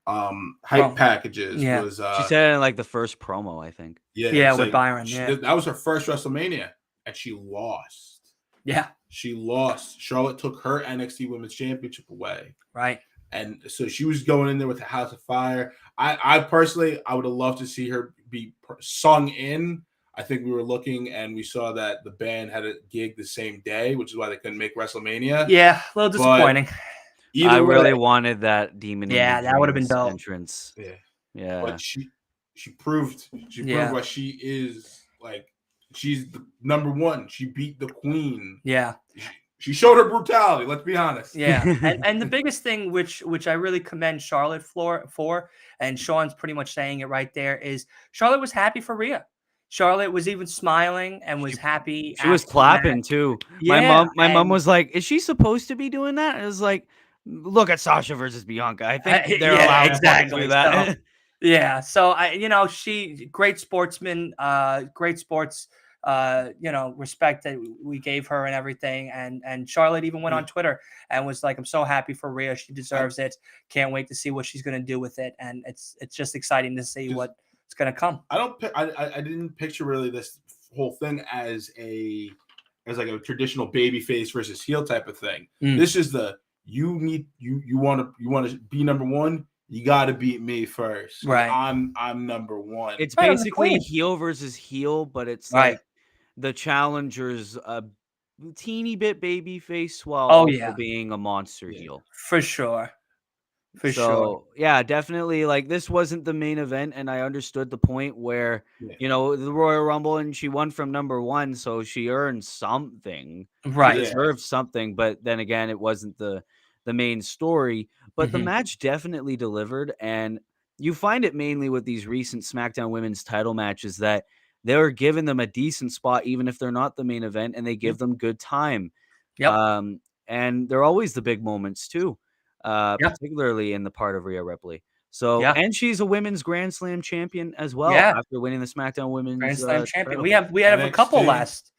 hype packages. Yeah. Was she said it in like the first promo, I think. Yeah, with Byron. That was her first WrestleMania, and she lost. Yeah. She lost. Charlotte took her NXT Women's Championship away. Right. And so she was going in there with a house of fire. I personally, I would have loved to see her be sung in. I think we were looking and we saw that the band had a gig the same day, which is why they couldn't make WrestleMania. Yeah, a little disappointing. I really wanted that Demon. Yeah, that would have been dope. Entrance. Yeah. But she proved what she is. Like, she's the number one. She beat the queen. Yeah. She showed her brutality. Let's be honest. Yeah, and the biggest thing, which I really commend Charlotte for, and Sean's pretty much saying it right there, is Charlotte was happy for Rhea. Charlotte was even smiling and was happy. She was clapping too. Yeah, my mom was like, "Is she supposed to be doing that?" I was like, look at Sasha versus Bianca. I think they're Yeah, allowed exactly. to fucking do that. So, yeah. So she great sportsman, great sports. Respect that we gave her and everything. And Charlotte even went on Twitter and was like, "I'm so happy for Rhea. She deserves it. Can't wait to see what she's gonna do with it." And it's just exciting to see what's gonna come. I didn't picture really this whole thing as like a traditional baby face versus heel type of thing. This is you want to be number one. You got to beat me first. Right. I'm number one. It's basically heel versus heel, but it's like the challenger's a teeny bit baby face while also being a monster heel. For sure. Yeah, definitely. Like, this wasn't the main event, and I understood the point where the Royal Rumble, and she won from number one, so she earned something. Right. She deserved something, but then again, it wasn't the main story. But the match definitely delivered, and you find it mainly with these recent SmackDown Women's title matches that they're giving them a decent spot, even if they're not the main event, and they give them good time. Yep. And they're always the big moments too. Particularly in the part of Rhea Ripley. So, and she's a women's Grand Slam champion as well after winning the SmackDown Women's Grand Slam champion. Title. We have a couple last.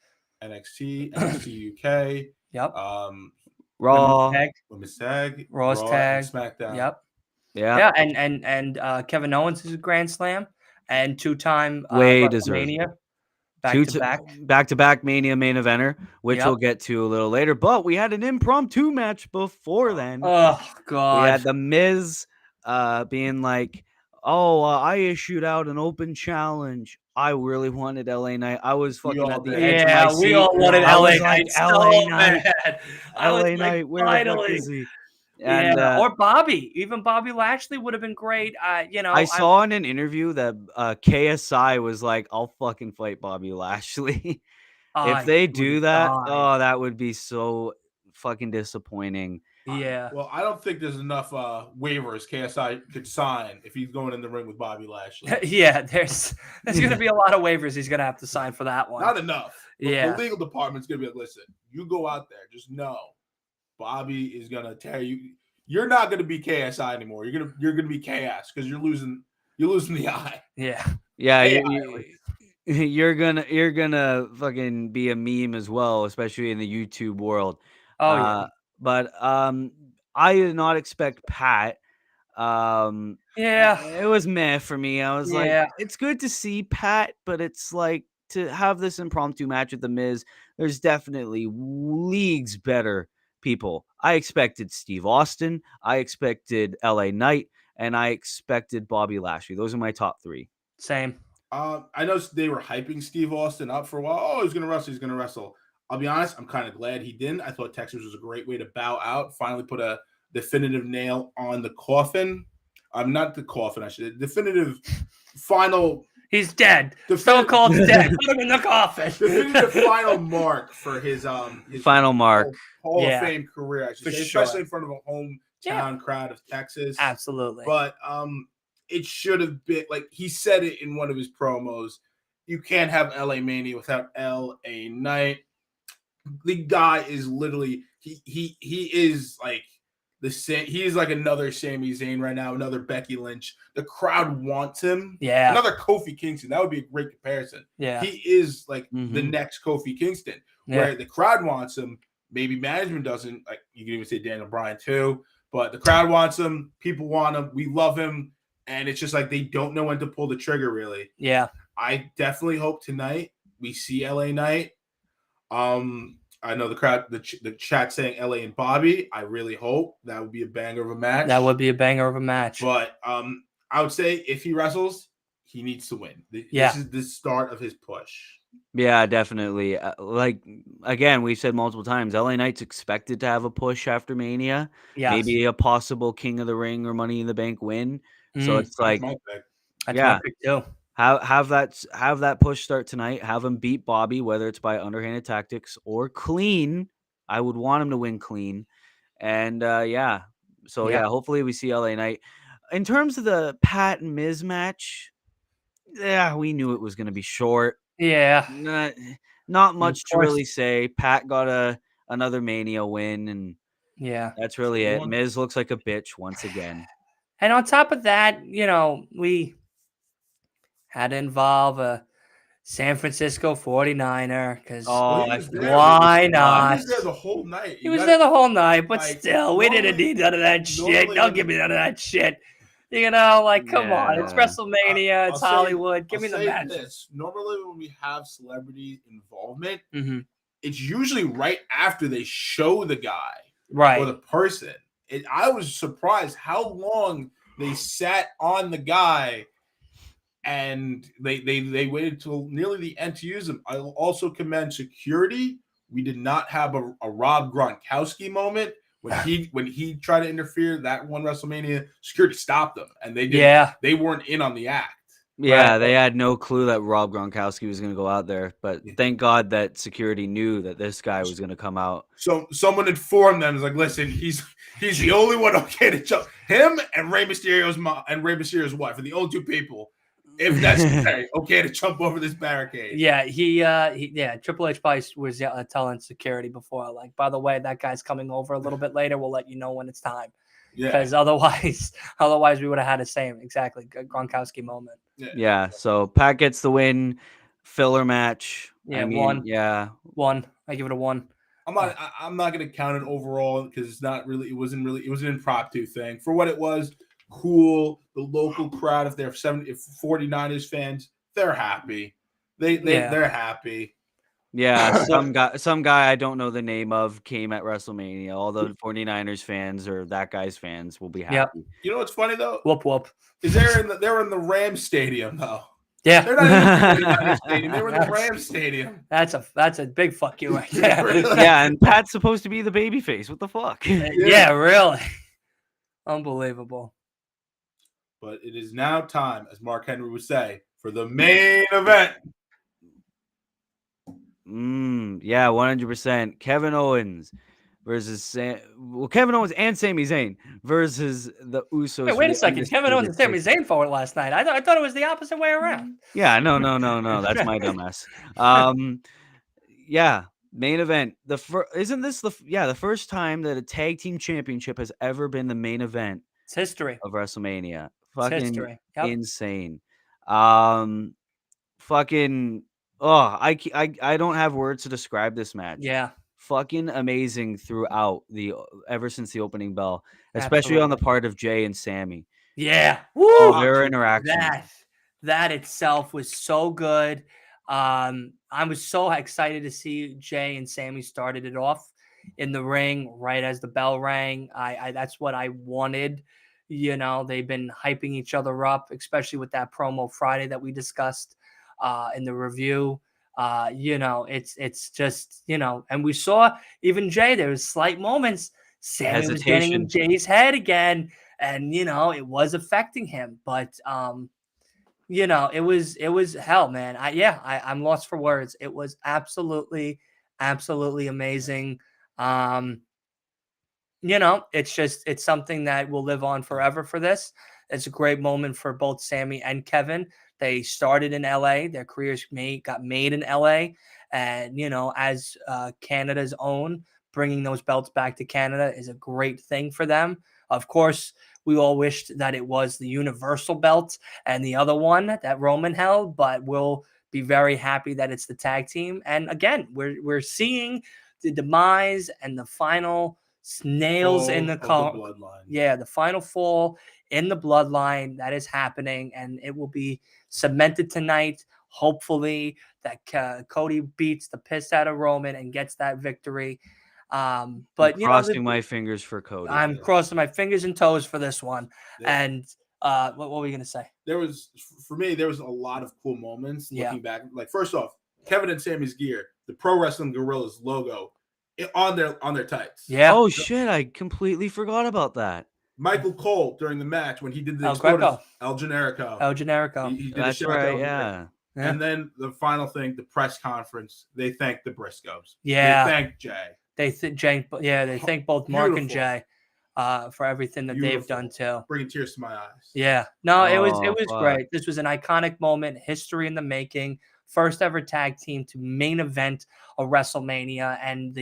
NXT UK. Yep. Raw, Women's Tag, Raw's Tag, SmackDown. Yep. Yeah. And Kevin Owens is a Grand Slam and two-time way deserved. Mania. Back-to-back Mania main eventer, which we'll get to a little later. But we had an impromptu match before then. Oh, God. We had the Miz being like, I issued out an open challenge. I really wanted LA Knight. I was fucking at the edge of my seat. We all wanted LA Knight. LA Knight. LA Knight, where the fuck is he? And, or Bobby. Even Bobby Lashley would have been great. I saw in an interview that KSI was like, I'll fucking fight Bobby Lashley. If they do that, that would be so fucking disappointing. Yeah. Well, I don't think there's enough waivers KSI could sign if he's going in the ring with Bobby Lashley. Yeah, there's going to be a lot of waivers he's going to have to sign for that one. Not enough. Yeah. The legal department's going to be like, listen, you go out there, just know Bobby is gonna tear you. You're not gonna be KSI anymore. You're gonna be chaos because you're losing the eye. Yeah. You're gonna fucking be a meme as well, especially in the YouTube world. But I did not expect Pat. It was meh for me. I was like, it's good to see Pat, but it's like to have this impromptu match with the Miz. There's definitely leagues better people. I expected Steve Austin, I expected LA Knight, and I expected Bobby Lashley. Those are my top three. Same. I know they were hyping Steve Austin up for a while. Oh, he's gonna wrestle. I'll be honest, I'm kind of glad he didn't. I thought Texas was a great way to bow out, finally put a definitive nail on the coffin. I'm not the coffin, I should definitive final. He's dead. Stone Cold's dead. Put him in the coffin. Definitive final mark for his final mark. Hall of Fame career, I should say, especially in front of a hometown crowd of Texas. Absolutely. But it should have been like he said it in one of his promos. You can't have LA Mania without LA Knight. The guy is literally he is like the same. He is like another Sami Zayn right now, another Becky Lynch. The crowd wants him. Yeah. Another Kofi Kingston. That would be a great comparison. Yeah. He is like the next Kofi Kingston, where the crowd wants him. Maybe management doesn't. Like you can even say Daniel Bryan too, but the crowd wants him. People want him. We love him, and it's just like they don't know when to pull the trigger. Really. Yeah. I definitely hope tonight we see LA Knight. I know the crowd, the chat saying LA and Bobby. I really hope that would be a banger of a match. That would be a banger of a match. But I would say if he wrestles, he needs to win. This is the start of his push. Yeah, definitely. Like, again, we've said multiple times, LA Knight's expected to have a push after Mania. Yes. Maybe a possible King of the Ring or Money in the Bank win. So it's like, that's my pick too. Have that push start tonight. Have him beat Bobby, whether it's by underhanded tactics or clean. I would want him to win clean. And hopefully we see LA Knight. In terms of the Pat and Miz match, we knew it was going to be short. Yeah. Not much to really say. Pat got another Mania win, and Yeah. That's really it. Miz looks like a bitch once again. And on top of that, we had to involve a San Francisco 49er because why not? He was there the whole night. He was there the whole night, but like, still, we didn't need none of that shit. Don't give me none of that shit. Come on. It's WrestleMania. It's Hollywood. Give me the match. Normally, when we have celebrity involvement, it's usually right after they show the guy or the person. I was surprised how long they sat on the guy, and they waited till nearly the end to use him. I also commend security. We did not have a Rob Gronkowski moment. When he tried to interfere that one WrestleMania, security stopped them, and they weren't in on the act. Yeah, they had no clue that Rob Gronkowski was going to go out there, but thank God that security knew that this guy was going to come out. So someone informed them, like, listen, he's the only one okay to jump. Him and Rey Mysterio's mom and Rey Mysterio's wife are the only two people, if necessary, okay to jump over this barricade. Yeah, Triple H probably was telling security before, like, by the way, that guy's coming over a little bit later. We'll let you know when it's time. Yeah, because otherwise we would have had the same exactly Gronkowski moment. Yeah. So Pat gets the win. Filler match. Yeah, one. Yeah, 1. I give it a 1. I'm not gonna count it overall because it's not really. It was an impromptu thing for what it was. Cool. The local crowd, if they're 49ers fans, they're happy. They're happy. Yeah, some guy I don't know the name of came at WrestleMania. All the 49ers fans or that guy's fans will be happy. Yep. You know what's funny though? Whoop whoop. Is they're in the Rams stadium though. Yeah. They're not in the 49ers stadium. They were in the Rams stadium. That's a big fuck you right there. Yeah, and Pat's supposed to be the babyface. What the fuck? Yeah, really. Unbelievable. But it is now time, as Mark Henry would say, for the main event. Yeah, 100%. Kevin Owens versus Kevin Owens and Sami Zayn versus the Usos. Wait a second. Kevin Owens and Sami Zayn fought last night. I thought it was the opposite way around. Yeah, no. That's my dumbass. Yeah, main event. Isn't this the first time that a tag team championship has ever been the main event? It's history of WrestleMania. Fucking history. Yep. Insane. Fucking. Oh, I don't have words to describe this match. Yeah. Fucking amazing throughout ever since the opening bell, especially on the part of Jay and Sami. Yeah. Woo! Their interaction. That itself was so good. I was so excited to see Jay and Sami started it off in the ring right as the bell rang. That's what I wanted. They've been hyping each other up, especially with that promo Friday that we discussed in the review. It's just, and we saw even Jay, there was slight moments. Sami was getting in Jay's head again, and it was affecting him. But it was hell, man. I'm lost for words. It was absolutely amazing. It's something that will live on forever for this. It's a great moment for both Sami and Kevin. They started in LA. Their careers got made in LA. And, as Canada's own, bringing those belts back to Canada is a great thing for them. Of course, we all wished that it was the Universal belt and the other one that Roman held, but we'll be very happy that it's the tag team. And again, we're seeing the demise and the final nails in the bloodline. Yeah, the final fall in the bloodline that is happening, and it will be cemented tonight. Hopefully that Cody beats the piss out of Roman and gets that victory. But I'm crossing my fingers for Cody. I'm crossing my fingers and toes for this one. Yeah. And what were we gonna say? There was a lot of cool moments looking back. Like, first off, Kevin and Sami's gear, the Pro Wrestling Guerrillas logo on their tights. Yeah. Oh shit! I completely forgot about that. Michael Cole during the match when he did the El Generico. He did That's right. Yeah. And then the final thing, the press conference, they thanked the Briscoes. Yeah. They thanked Jay. They thank both Mark and Jay for everything that they've done too. Bringing tears to my eyes. Yeah. No, it was great. This was an iconic moment, history in the making. First ever tag team to main event a WrestleMania. And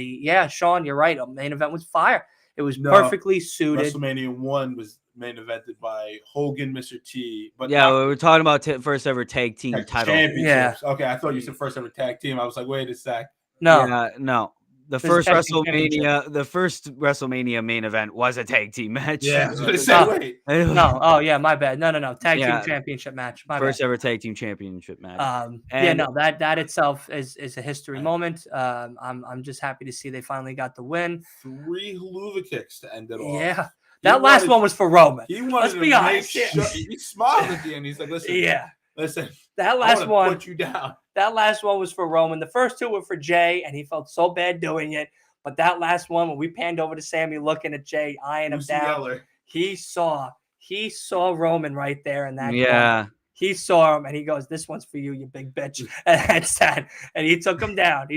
Sean, you're right. A main event was fire. It was perfectly suited. WrestleMania 1 was main evented by Hogan, Mr. T. But we were talking about first ever tag team title championships. Yeah. Okay, I thought you said first ever tag team. I was like, wait a sec. No. The first WrestleMania main event was a tag team match. Yeah, wait. No, my bad. No. Tag team championship match. First ever tag team championship match. That itself is a history moment. I'm just happy to see they finally got the win. 3 haluva kicks to end it off. Yeah. That last one was for Roman. Let's be honest. He smiled at the end. He's like, listen. That last one. Put you down. That last one was for Roman. The first 2 were for Jay, and he felt so bad doing it. But that last one, when we panned over to Sami, looking at Jay, eyeing him down, he saw Roman right there in that. Yeah. He saw him, and he goes, "This one's for you, you big bitch." And that's that. And he took him down.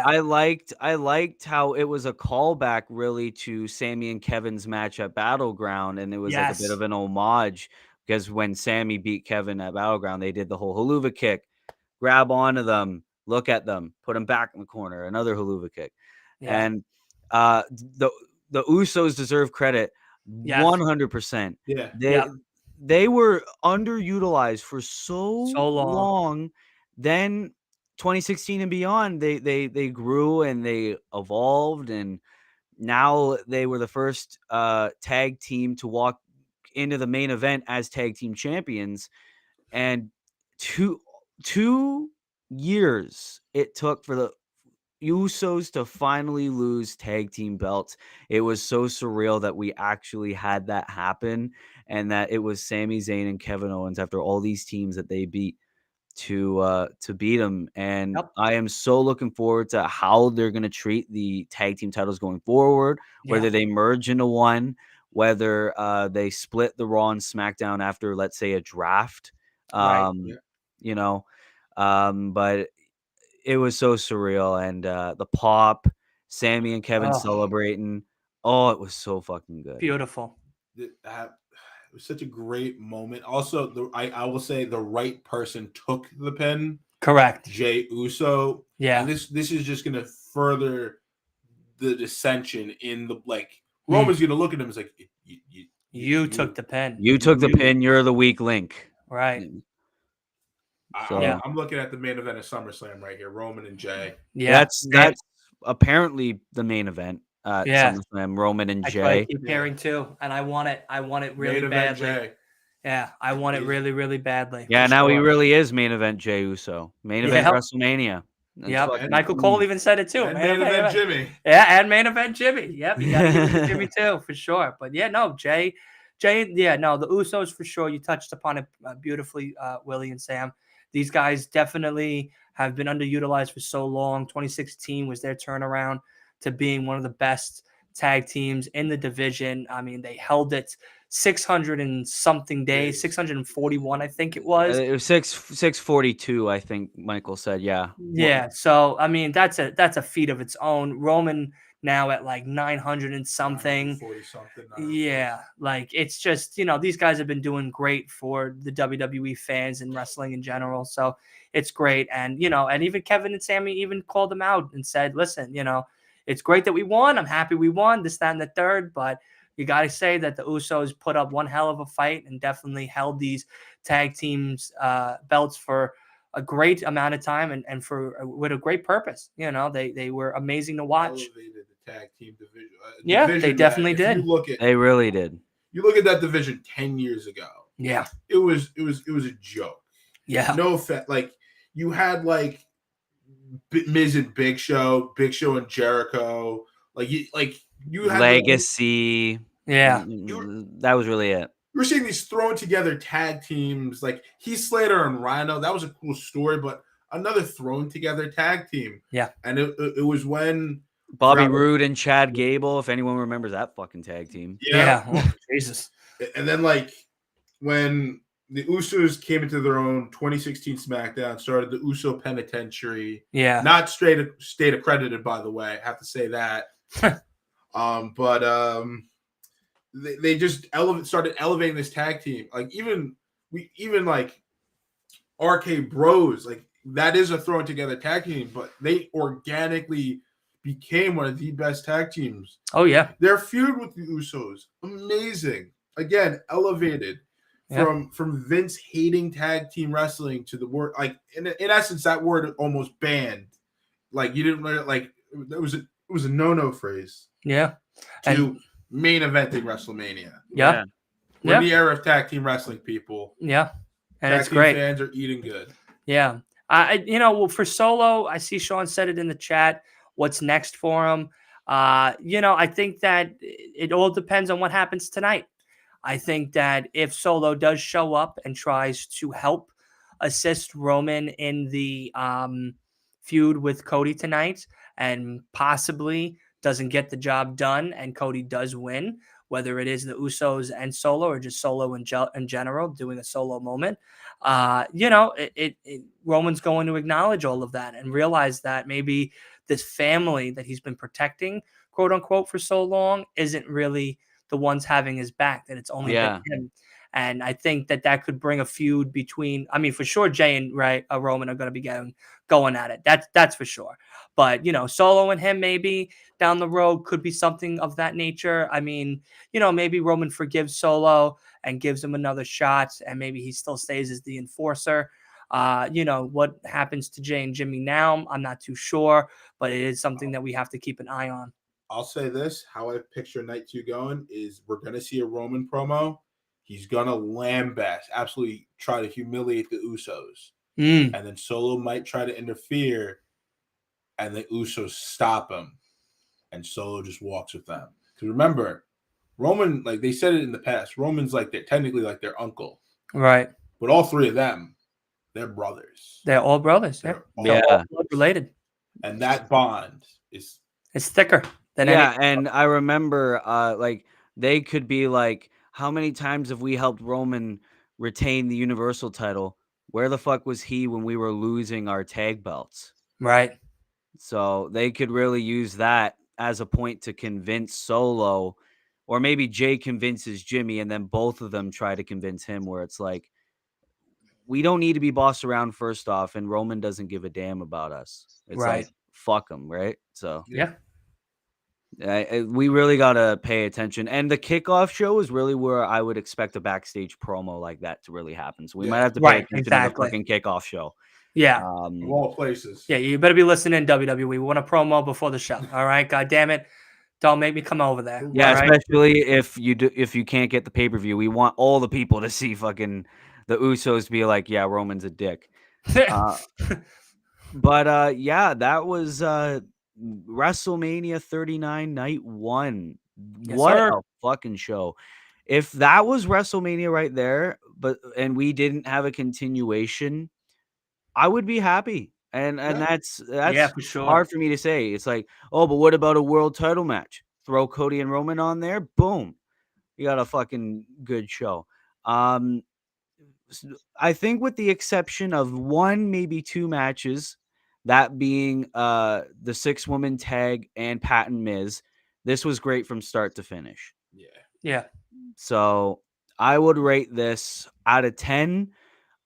I liked how it was a callback, really, to Sami and Kevin's match at Battleground, and it was like a bit of an homage because when Sami beat Kevin at Battleground, they did the whole haluva kick, grab onto them, look at them, put them back in the corner, another haluva kick, and the Usos deserve credit, 100%. Yeah, They were underutilized for so long. Then 2016 and beyond, they grew and they evolved, and now they were the first tag team to walk into the main event as tag team champions. And two years it took for the Usos to finally lose tag team belts. It was so surreal that we actually had that happen, and that it was Sami Zayn and Kevin Owens after all these teams that they beat to beat them. And I am so looking forward to how they're going to treat the tag team titles going forward, whether they merge into one, whether they split the Raw and SmackDown after, let's say, a draft. You know, but it was so surreal, and the pop, Sami and Kevin celebrating. Oh, it was so fucking good. Beautiful. It was such a great moment. Also, I will say the right person took the pin. Correct. Jey Uso. Yeah. And this is just going to further the dissension in the Roman's going to look at him and like, you took the pin. You took the pin. You're the weak link. Right. I'm looking at the main event of SummerSlam right here, Roman and Jay. Yeah, that's apparently the main event. SummerSlam, Roman and Jay. I keep hearing too, and I want it really badly. Jay. Yeah, I want it really, really badly. Yeah, now he really is main event Jey Uso. Main event WrestleMania. Yep. Michael Cole even said it too. And main event Jimmy. Yeah, and main event Jimmy. Yep, you got to give it to Jimmy too, for sure. But Jay, the Usos for sure. You touched upon it beautifully, Willie and Sam. These guys definitely have been underutilized for so long. 2016 was their turnaround to being one of the best tag teams in the division. I mean, they held it 600 and something days, 641, I think it was. It was 642, I think Michael said. Yeah. Yeah. So, I mean, that's a feat of its own. Roman now at like 900 and something. 40-something. Yeah. Like, it's just, these guys have been doing great for the WWE fans and wrestling in general. So it's great. And, and even Kevin and Sami even called them out and said, listen, it's great that we won. I'm happy we won, this, that, and the third. But you got to say that the Usos put up one hell of a fight and definitely held these tag teams belts for a great amount of time and with a great purpose. They were amazing to watch. Elevated the tag team division. Yeah, they definitely did. They really did. You look at that division 10 years ago. Yeah, it was a joke. Yeah, no offense. Like you had Miz and Big Show and Jericho. You had Legacy. Yeah, that was really it. You were seeing these thrown together tag teams like Heath Slater and Rhino. That was a cool story, but another thrown together tag team. Yeah, and it was when Bobby Roode and Chad Gable, if anyone remembers that fucking tag team. Yeah. Oh, Jesus. And then when the Usos came into their own 2016 SmackDown, started the Uso Penitentiary. Yeah. Not state accredited, by the way. I have to say that. They just started elevating this tag team. Even RK Bros, that is a thrown together tag team, but they organically became one of the best tag teams. Oh yeah, their feud with the Usos, amazing. Again, elevated from Vince hating tag team wrestling to the word, like in essence, that word almost banned. Like you didn't learn it. Like it was a no phrase. Yeah, to main eventing WrestleMania. Yeah. We're in the era of tag team wrestling, people. Yeah. And tag it's team great. Fans are eating good. Yeah. For Solo, I see Sean said it in the chat. What's next for him? I think that it all depends on what happens tonight. I think that if Solo does show up and tries to help assist Roman in the feud with Cody tonight and possibly doesn't get the job done and Cody does win, whether it is the Usos and Solo or just Solo in general, doing a solo moment, Roman's going to acknowledge all of that and realize that maybe this family that he's been protecting, quote unquote, for so long isn't really the ones having his back, that it's only been him. And I think that could bring a feud between, for sure, Jay and Roman are going to be going at it. That's for sure. But, Solo and him maybe down the road could be something of that nature. Maybe Roman forgives Solo and gives him another shot, and maybe he still stays as the enforcer. What happens to Jay and Jimmy now, I'm not too sure, but it is something that we have to keep an eye on. I'll say this, how I picture night 2 going is we're going to see a Roman promo. He's going to lambast, absolutely try to humiliate the Usos. And then Solo might try to interfere, and the Usos stop him. And Solo just walks with them. Because remember, Roman, like they said it in the past, Roman's like technically like their uncle. Right. But all 3 of them, they're brothers. They're all brothers. They're all blood related. And that bond is... It's thicker than and I remember they could be like, how many times have we helped Roman retain the Universal title? Where the fuck was he when we were losing our tag belts? Right. So they could really use that as a point to convince Solo, or maybe Jay convinces Jimmy and then both of them try to convince him, where it's like, we don't need to be bossed around first off, and Roman doesn't give a damn about us. It's like, fuck him, right? So we really got to pay attention. And the kickoff show is really where I would expect a backstage promo like that to really happen. So we might have to pay attention to the fucking kickoff show. Yeah. Of all places. Yeah, you better be listening, WWE. We want a promo before the show. All right? God damn it. Don't make me come over there. Yeah, especially if you can't get the pay-per-view. We want all the people to see fucking the Usos be like, yeah, Roman's a dick. But that was WrestleMania 39 night 1. What a fucking show. If that was WrestleMania right there, and we didn't have a continuation, I would be happy. And that's for sure. hard for me to say. It's like, oh, but what about a world title match? Throw Cody and Roman on there. Boom. You got a fucking good show. I think with the exception of 1, maybe 2 matches, that being the 6-woman tag and Pat and Miz, this was great from start to finish. Yeah. So I would rate this out of 10.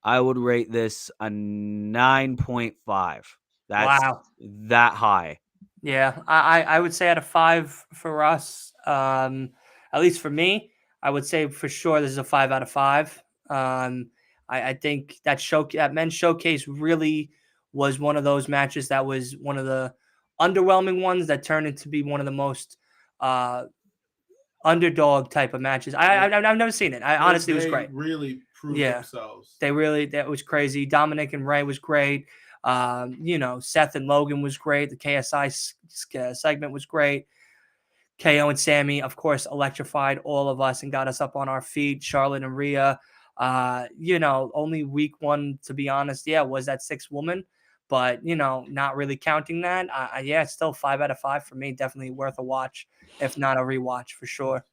I would rate this a 9.5. That's that high. Yeah, I would say out of 5 for us. At least for me, I would say for sure this is a 5 out of 5. I think that men's showcase really was one of those matches that was one of the underwhelming ones that turned into be one of the most underdog type of matches. I've never seen it. Honestly, it was great. Really proved themselves. That was crazy. Dominic and Ray was great. Seth and Logan was great. The KSI segment was great. KO and Sami, of course, electrified all of us and got us up on our feet. Charlotte and Rhea, only week 1, to be honest, was that 6-woman, but not really counting that. It's still 5 out of 5 for me. Definitely worth a watch, if not a rewatch for sure.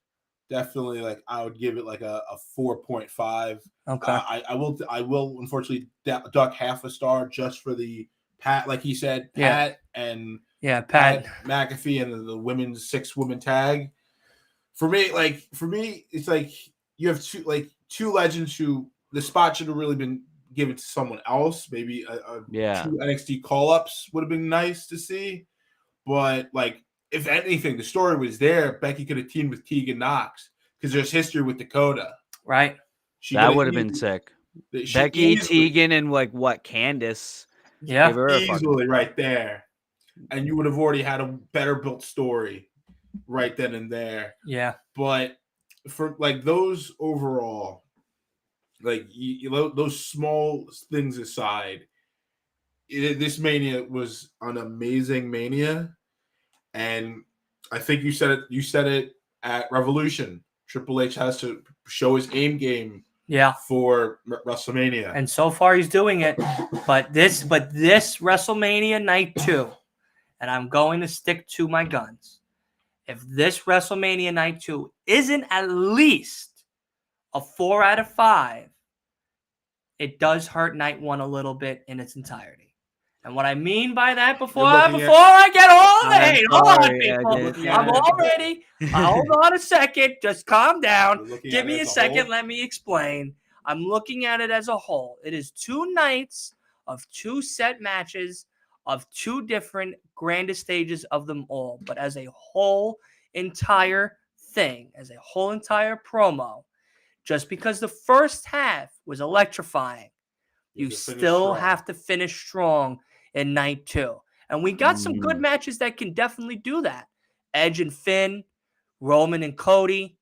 Definitely, I would give it a 4.5. Okay. I will unfortunately duck half a star just for the Pat, like he said, Pat and Pat McAfee and the women's 6-woman tag. For me, it's like you have two legends who the spot should have really been given to someone else. Maybe 2 NXT call-ups would have been nice to see. But like, if anything, the story was there. Becky could have teamed with Tegan Knox because there's history with Dakota. Right. That would have been sick. Becky, Tegan, and like what, Candice. Yeah. Easily right there. And you would have already had a better built story right then and there. Yeah. But for like those overall, like those small things aside, this Mania was an amazing Mania. And I think you said it at Revolution. Triple H has to show his aim game for WrestleMania. And so far he's doing it. But this WrestleMania night 2, and I'm going to stick to my guns. If this WrestleMania night 2 isn't at least a 4 out of 5, it does hurt night 1 a little bit in its entirety. And what I mean by that, before I get all the hate, hold on, people. I'm all ready. Hold on a second. Just calm down. Give me a second. Let me explain. I'm looking at it as a whole. It is 2 nights of 2 set matches of 2 different grandest stages of them all. But as a whole entire thing, as a whole entire promo, just because the first half was electrifying, you still have to finish strong in night 2. And we got some good matches that can definitely do that. Edge and Finn, Roman and Cody.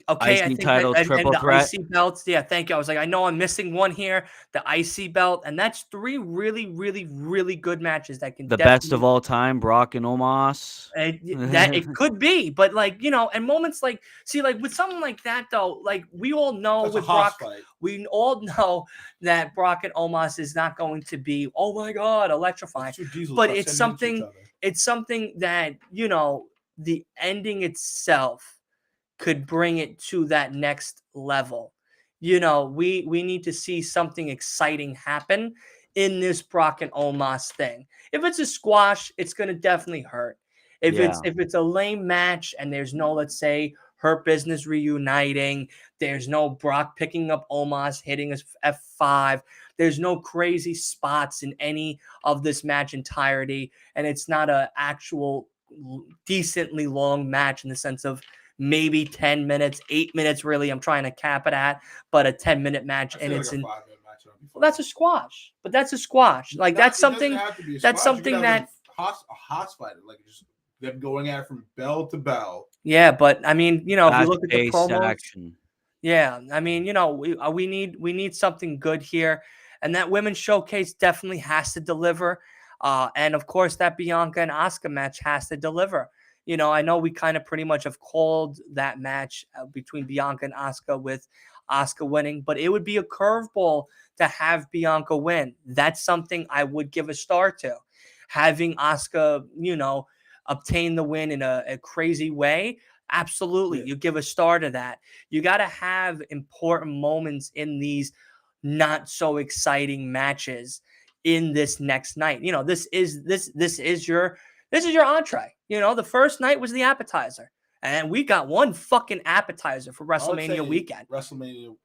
Okay, IC title, triple the threat. IC belts. Yeah, thank you. I was like, I know I'm missing one here. The IC belt. And that's 3 really, really, really good matches that can the best of all time, Brock and Omos. That it could be, but like, and moments like, see, like with something like that though, like we all know with Brock, we all know that Brock and Omos is not going to be, oh my God, electrifying. But it's something that, the ending itself could bring it to that next level. We need to see something exciting happen in this Brock and Omos thing. If it's a squash, it's going to definitely hurt. If it's a lame match and there's no, let's say, Hurt Business reuniting, there's no Brock picking up Omos, hitting his F5, there's no crazy spots in any of this match entirety, and it's not an actual decently long match in the sense of maybe 10 minutes, 8 minutes, really, I'm trying to cap it at, but a 10-minute match, and it's like a 5-minute match. Well, that's a squash, but that's a squash. Like that's something that a hot fight, like just them going at it from bell to bell. Yeah, but I mean, if you look at the promos, action. Yeah, I mean, we need something good here, and that women's showcase definitely has to deliver. And of course, that Bianca and Asuka match has to deliver. I know we kind of pretty much have called that match between Bianca and Asuka with Asuka winning, but it would be a curveball to have Bianca win. That's something I would give a star to. Having Asuka, obtain the win in a crazy way, absolutely. You give a star to that. You got to have important moments in these not so exciting matches in this next night. This is your entree. The first night was the appetizer, and we got one fucking appetizer for WrestleMania weekend. WrestleMania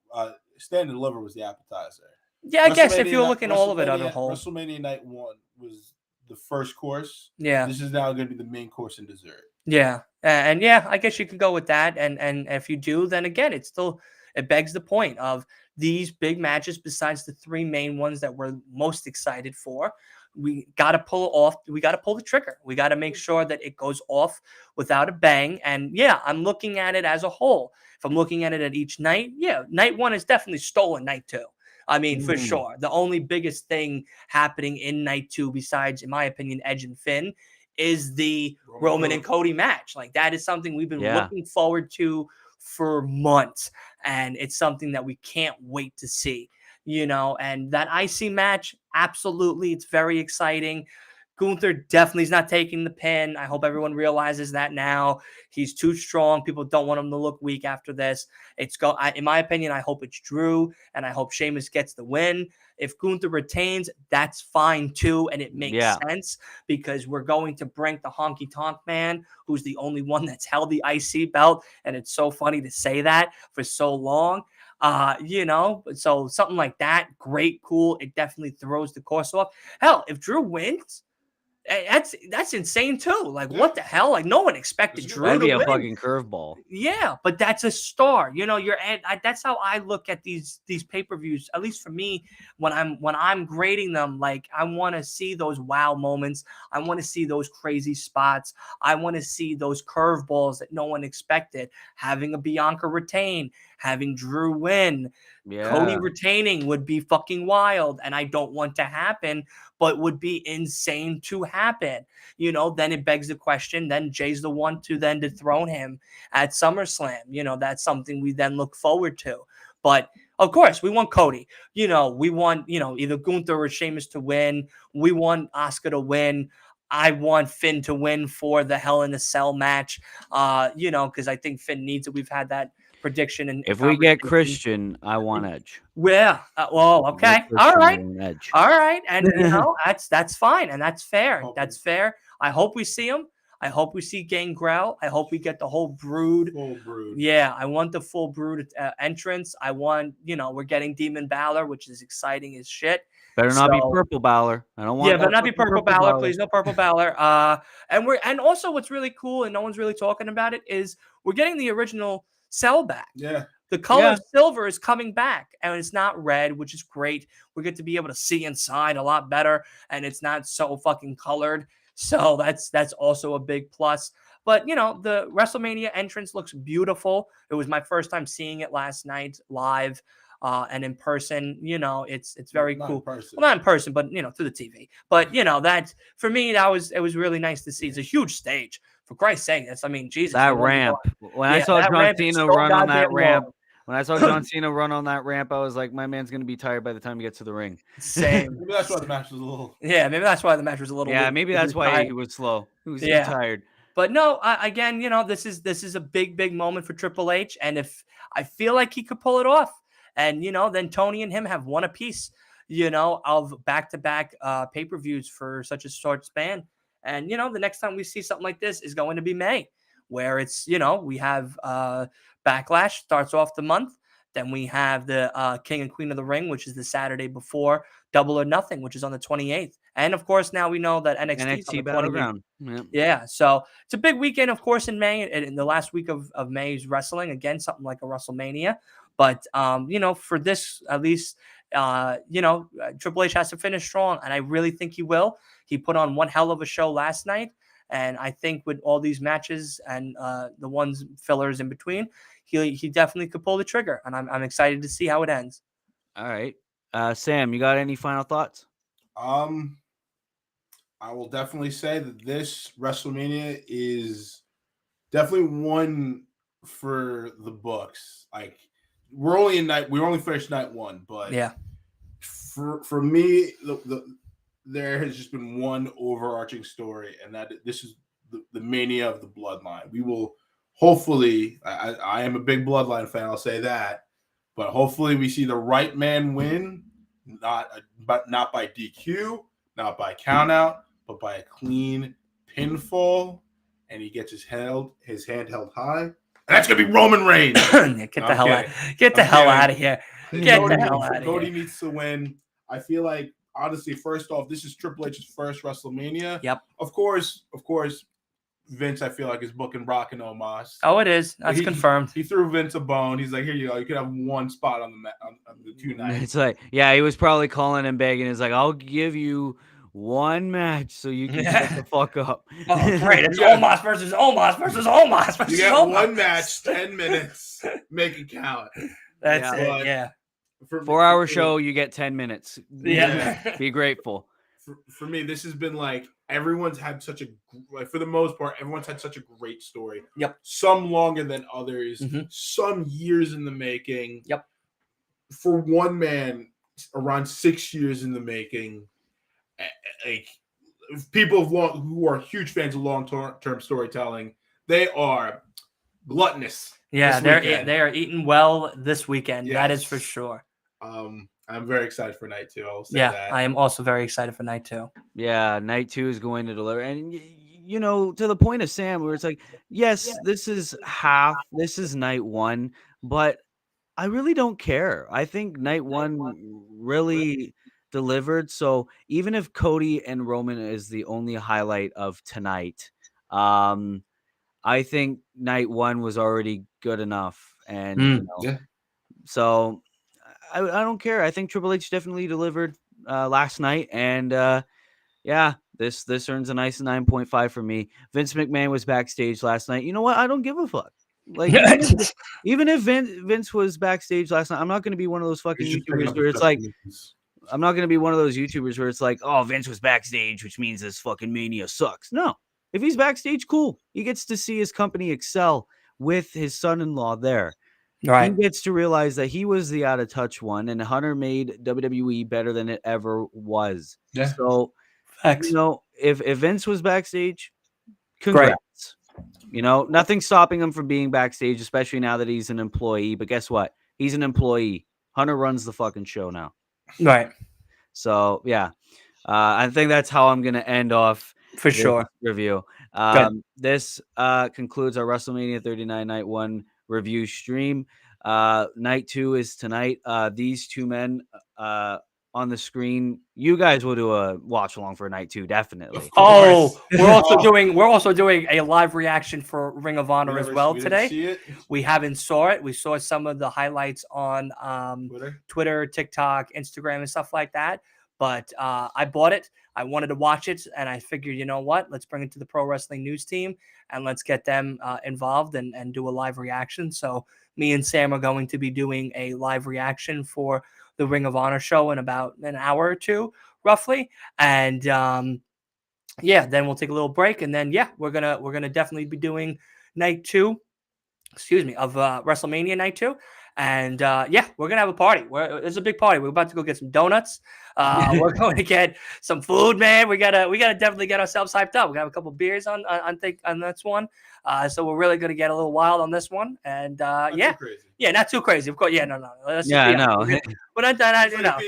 Stand and Deliver was the appetizer. Yeah, I guess if you're looking all of it on a whole. WrestleMania Night 1 was the first course. Yeah. This is now going to be the main course and dessert. Yeah. And yeah, I guess you could go with that. And if you do, then again, it begs the point of these big matches besides the 3 main ones that we're most excited for. We got to pull off. We got to pull the trigger. We got to make sure that it goes off without a bang. And yeah, I'm looking at it as a whole. If I'm looking at it at each night, yeah, night 1 is definitely stolen night 2. I mean, for sure. The only biggest thing happening in night 2, besides, in my opinion, Edge and Finn, is the Roman and Cody match. Like, that is something we've been looking forward to for months. And it's something that we can't wait to see. And that IC match, absolutely, it's very exciting. Gunther definitely is not taking the pin. I hope everyone realizes that now. He's too strong. People don't want him to look weak after this. In my opinion, I hope it's Drew, and I hope Sheamus gets the win. If Gunther retains, that's fine too, and it makes sense because we're going to bring the Honky Tonk Man, who's the only one that's held the IC belt, and it's so funny to say that for so long. So something like that, great, cool. It definitely throws the course off. Hell, if Drew wins, That's insane too. Like, what the hell? Like, no one expected Drew That'd to be a win. fucking curveball. Yeah, but that's a star. You know, that's how I look at these pay-per-views. At least for me, when I'm grading them, like, I want to see those wow moments. I want to see those crazy spots. I want to see those curveballs that no one expected. Having a Bianca retain, having Drew win, Cody retaining would be fucking wild, and I don't want to happen, but would be insane to happen. You know, then it begs the question, then Jay's the one to then dethrone him at SummerSlam. You know, that's something we then look forward to. But of course, we want Cody. You know, we want, either Gunther or Sheamus to win. We want Asuka to win. I want Finn to win for the Hell in a Cell match, because I think Finn needs it. We've had that prediction. And if we get Christian, I want Edge. Well, okay. All right. All right. And, that's fine. And that's fair. That's fair. I hope we see him. I hope we see Gangrel. I hope we get the whole Brood. Full Brood. Yeah, I want the full Brood entrance. I want, we're getting Demon Balor, which is exciting as shit. Better not be Purple Balor. I don't want. Yeah, better not be Purple Balor, please. No Purple Balor. And also what's really cool, and no one's really talking about it, is we're getting the original cell back. Yeah. The color silver is coming back, and it's not red, which is great. We get to be able to see inside a lot better, and it's not so fucking colored. So that's also a big plus. But, the WrestleMania entrance looks beautiful. It was my first time seeing it last night live and in person. It's very cool. Well, not in person, but, through the TV. But, that for me, it was really nice to see. It's a huge stage. For Christ's sake, Jesus. That ramp. When I saw John Cena run on that ramp, when I saw John Cena run on that ramp, I was like, my man's going to be tired by the time he gets to the ring. Same. Maybe that's why the match was a little. Yeah, maybe that's why the match was a little. Yeah, maybe that's why he was slow. He was tired. But no, again, this is a big moment for Triple H, and if I feel like he could pull it off, and then Tony and him have one apiece, of back-to-back pay-per-views for such a short span, and the next time we see something like this is going to be May, where it's we have Backlash starts off the month. Then we have the King and Queen of the Ring, which is the Saturday before Double or Nothing, which is on the 28th. And, of course, now we know that NXT Battleground. Yeah, so it's a big weekend, of course, in May. In the last week of May is wrestling. Again, something like a WrestleMania. But, for this, at least, Triple H has to finish strong, and I really think he will. He put on one hell of a show last night. And I think with all these matches and the ones fillers in between, he definitely could pull the trigger. And I'm excited to see how it ends. All right. Sam, you got any final thoughts? I will definitely say that this WrestleMania is definitely one for the books. Like, we only finished night one, but yeah, for me, there has just been one overarching story, and that this is the mania of the bloodline. We will hopefully, I am a big bloodline fan, I'll say that, but hopefully we see the right man win, not by DQ, not by countout, but by a clean pinfall, and he gets his hand held high. And that's gonna be Roman Reigns. Get the hell out of here. Get the hell out of here. Cody needs to win. I feel like, honestly, first off, this is Triple H's first WrestleMania. Yep. Of course, Vince, I feel like, is booking Brock and Omos. Oh, it is. That's confirmed. He threw Vince a bone. He's like, here you go. You could have one spot on the 2 nights. It's like, yeah, he was probably calling and begging. He's like, I'll give you one match so you can shut the fuck up. Oh, great. It's Omos versus Omos versus Omos versus You get Omos. one match, 10 minutes. Make it count. That's it, yeah. 4-hour show, you get 10 minutes. Yeah. Be grateful. For me, this has been like, everyone's had for the most part, everyone's had such a great story. Yep. Some longer than others, some years in the making. Yep. For one man, around 6 years in the making. Like, people who are huge fans of long-term storytelling, they are gluttonous. Yeah, they are eating well this weekend. Yes. That is for sure. I'm very excited for night 2. I'll say that. I am also very excited for night 2. Yeah, night 2 is going to deliver. And, to the point of Sam, where it's like, yes, this is night 1, but I really don't care. I think night 1 really delivered. So even if Cody and Roman is the only highlight of tonight, I think night one was already good enough. And, so I don't care. I think Triple H definitely delivered last night. And yeah, this earns a nice 9.5 for me. Vince McMahon was backstage last night. You know what? I don't give a fuck. Like, even if Vince was backstage last night, I'm not going to be one of those fucking YouTubers where it's like, I'm not going to be one of those YouTubers where it's like, oh, Vince was backstage, which means this fucking Mania sucks. No, if he's backstage, cool. He gets to see his company excel with his son-in-law there. Right. He gets to realize that he was the out of touch one, and Hunter made WWE better than it ever was. Yeah. So, Facts. you know, if Vince was backstage, congrats. Great. You know, nothing's stopping him from being backstage, especially now that he's an employee. But guess what? He's an employee. Hunter runs the fucking show now. Right. So, yeah. I think that's how I'm going to end off for sure review. This concludes our WrestleMania 39 Night 1 review stream. Night 2 is tonight. These two men on the screen, you guys will do a watch along for night 2, definitely. Oh, we're also doing a live reaction for Ring of Honor as well today. We haven't saw it. We saw some of the highlights on Twitter, TikTok, Instagram, and stuff like that. But I bought it. I wanted to watch it, and I figured, you know what? Let's bring it to the Pro Wrestling News team, and let's get them involved and do a live reaction. So me and Sam are going to be doing a live reaction for the Ring of Honor show in about an hour or two, roughly. And yeah, then we'll take a little break, and then we're gonna definitely be doing night 2, of WrestleMania night 2. And we're gonna have a party. It's a big party. We're about to go get some donuts. We're going to get some food, man. We gotta definitely get ourselves hyped up. We got a couple beers on this one. So we're really gonna get a little wild on this one. And not too crazy. Of course, no. We're not, you know.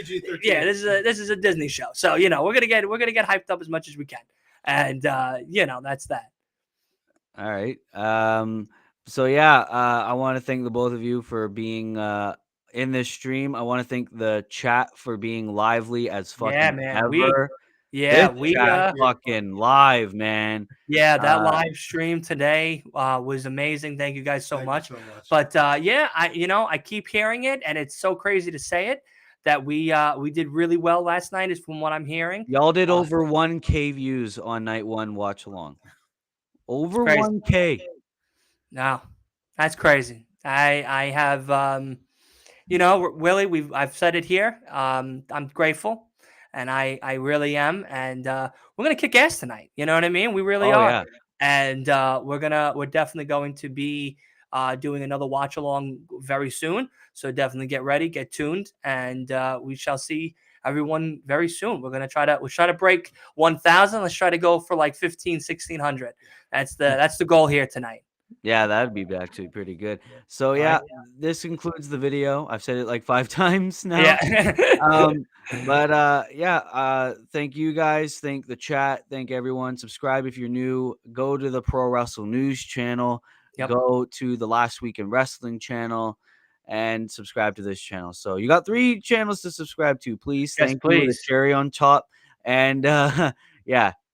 Yeah, this is a Disney show. So we're gonna get hyped up as much as we can. And that's that. All right. So I want to thank the both of you for being in this stream. I want to thank the chat for being lively as fucking ever. We fucking live, man. Yeah, that live stream today was amazing. Thank you guys so much. But I keep hearing it, and it's so crazy to say it that we did really well last night, is from what I'm hearing. Y'all did over 1K views on night 1 watch along. Over 1K. No, that's crazy. I have, Willie, I've said it here. I'm grateful, and I really am. And we're going to kick ass tonight. You know what I mean? We really are. Yeah. And we're definitely going to be doing another watch along very soon. So definitely get ready, get tuned, and we shall see everyone very soon. We'll try to break 1,000. Let's try to go for like 1,600. That's the goal here tonight. Yeah, that'd be actually pretty good. So this concludes the video. I've said it like 5 times now. Yeah. Thank you guys. Thank the chat. Thank everyone. Subscribe if you're new. Go to the Pro Wrestle News channel. Yep. Go to the Last Week in Wrestling channel and subscribe to this channel. So you got 3 channels to subscribe to. Please. Yes, thank you. The cherry on top. And this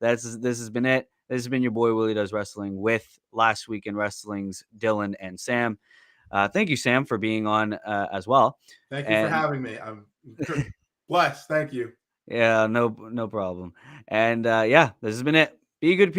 has been it. This has been your boy Willie Does Wrestling with Last Week in Wrestling's Dylan and Sam. Thank you, Sam, for being on as well. Thank you for having me. I'm blessed. Thank you. Yeah, no problem. And this has been it. Be good people.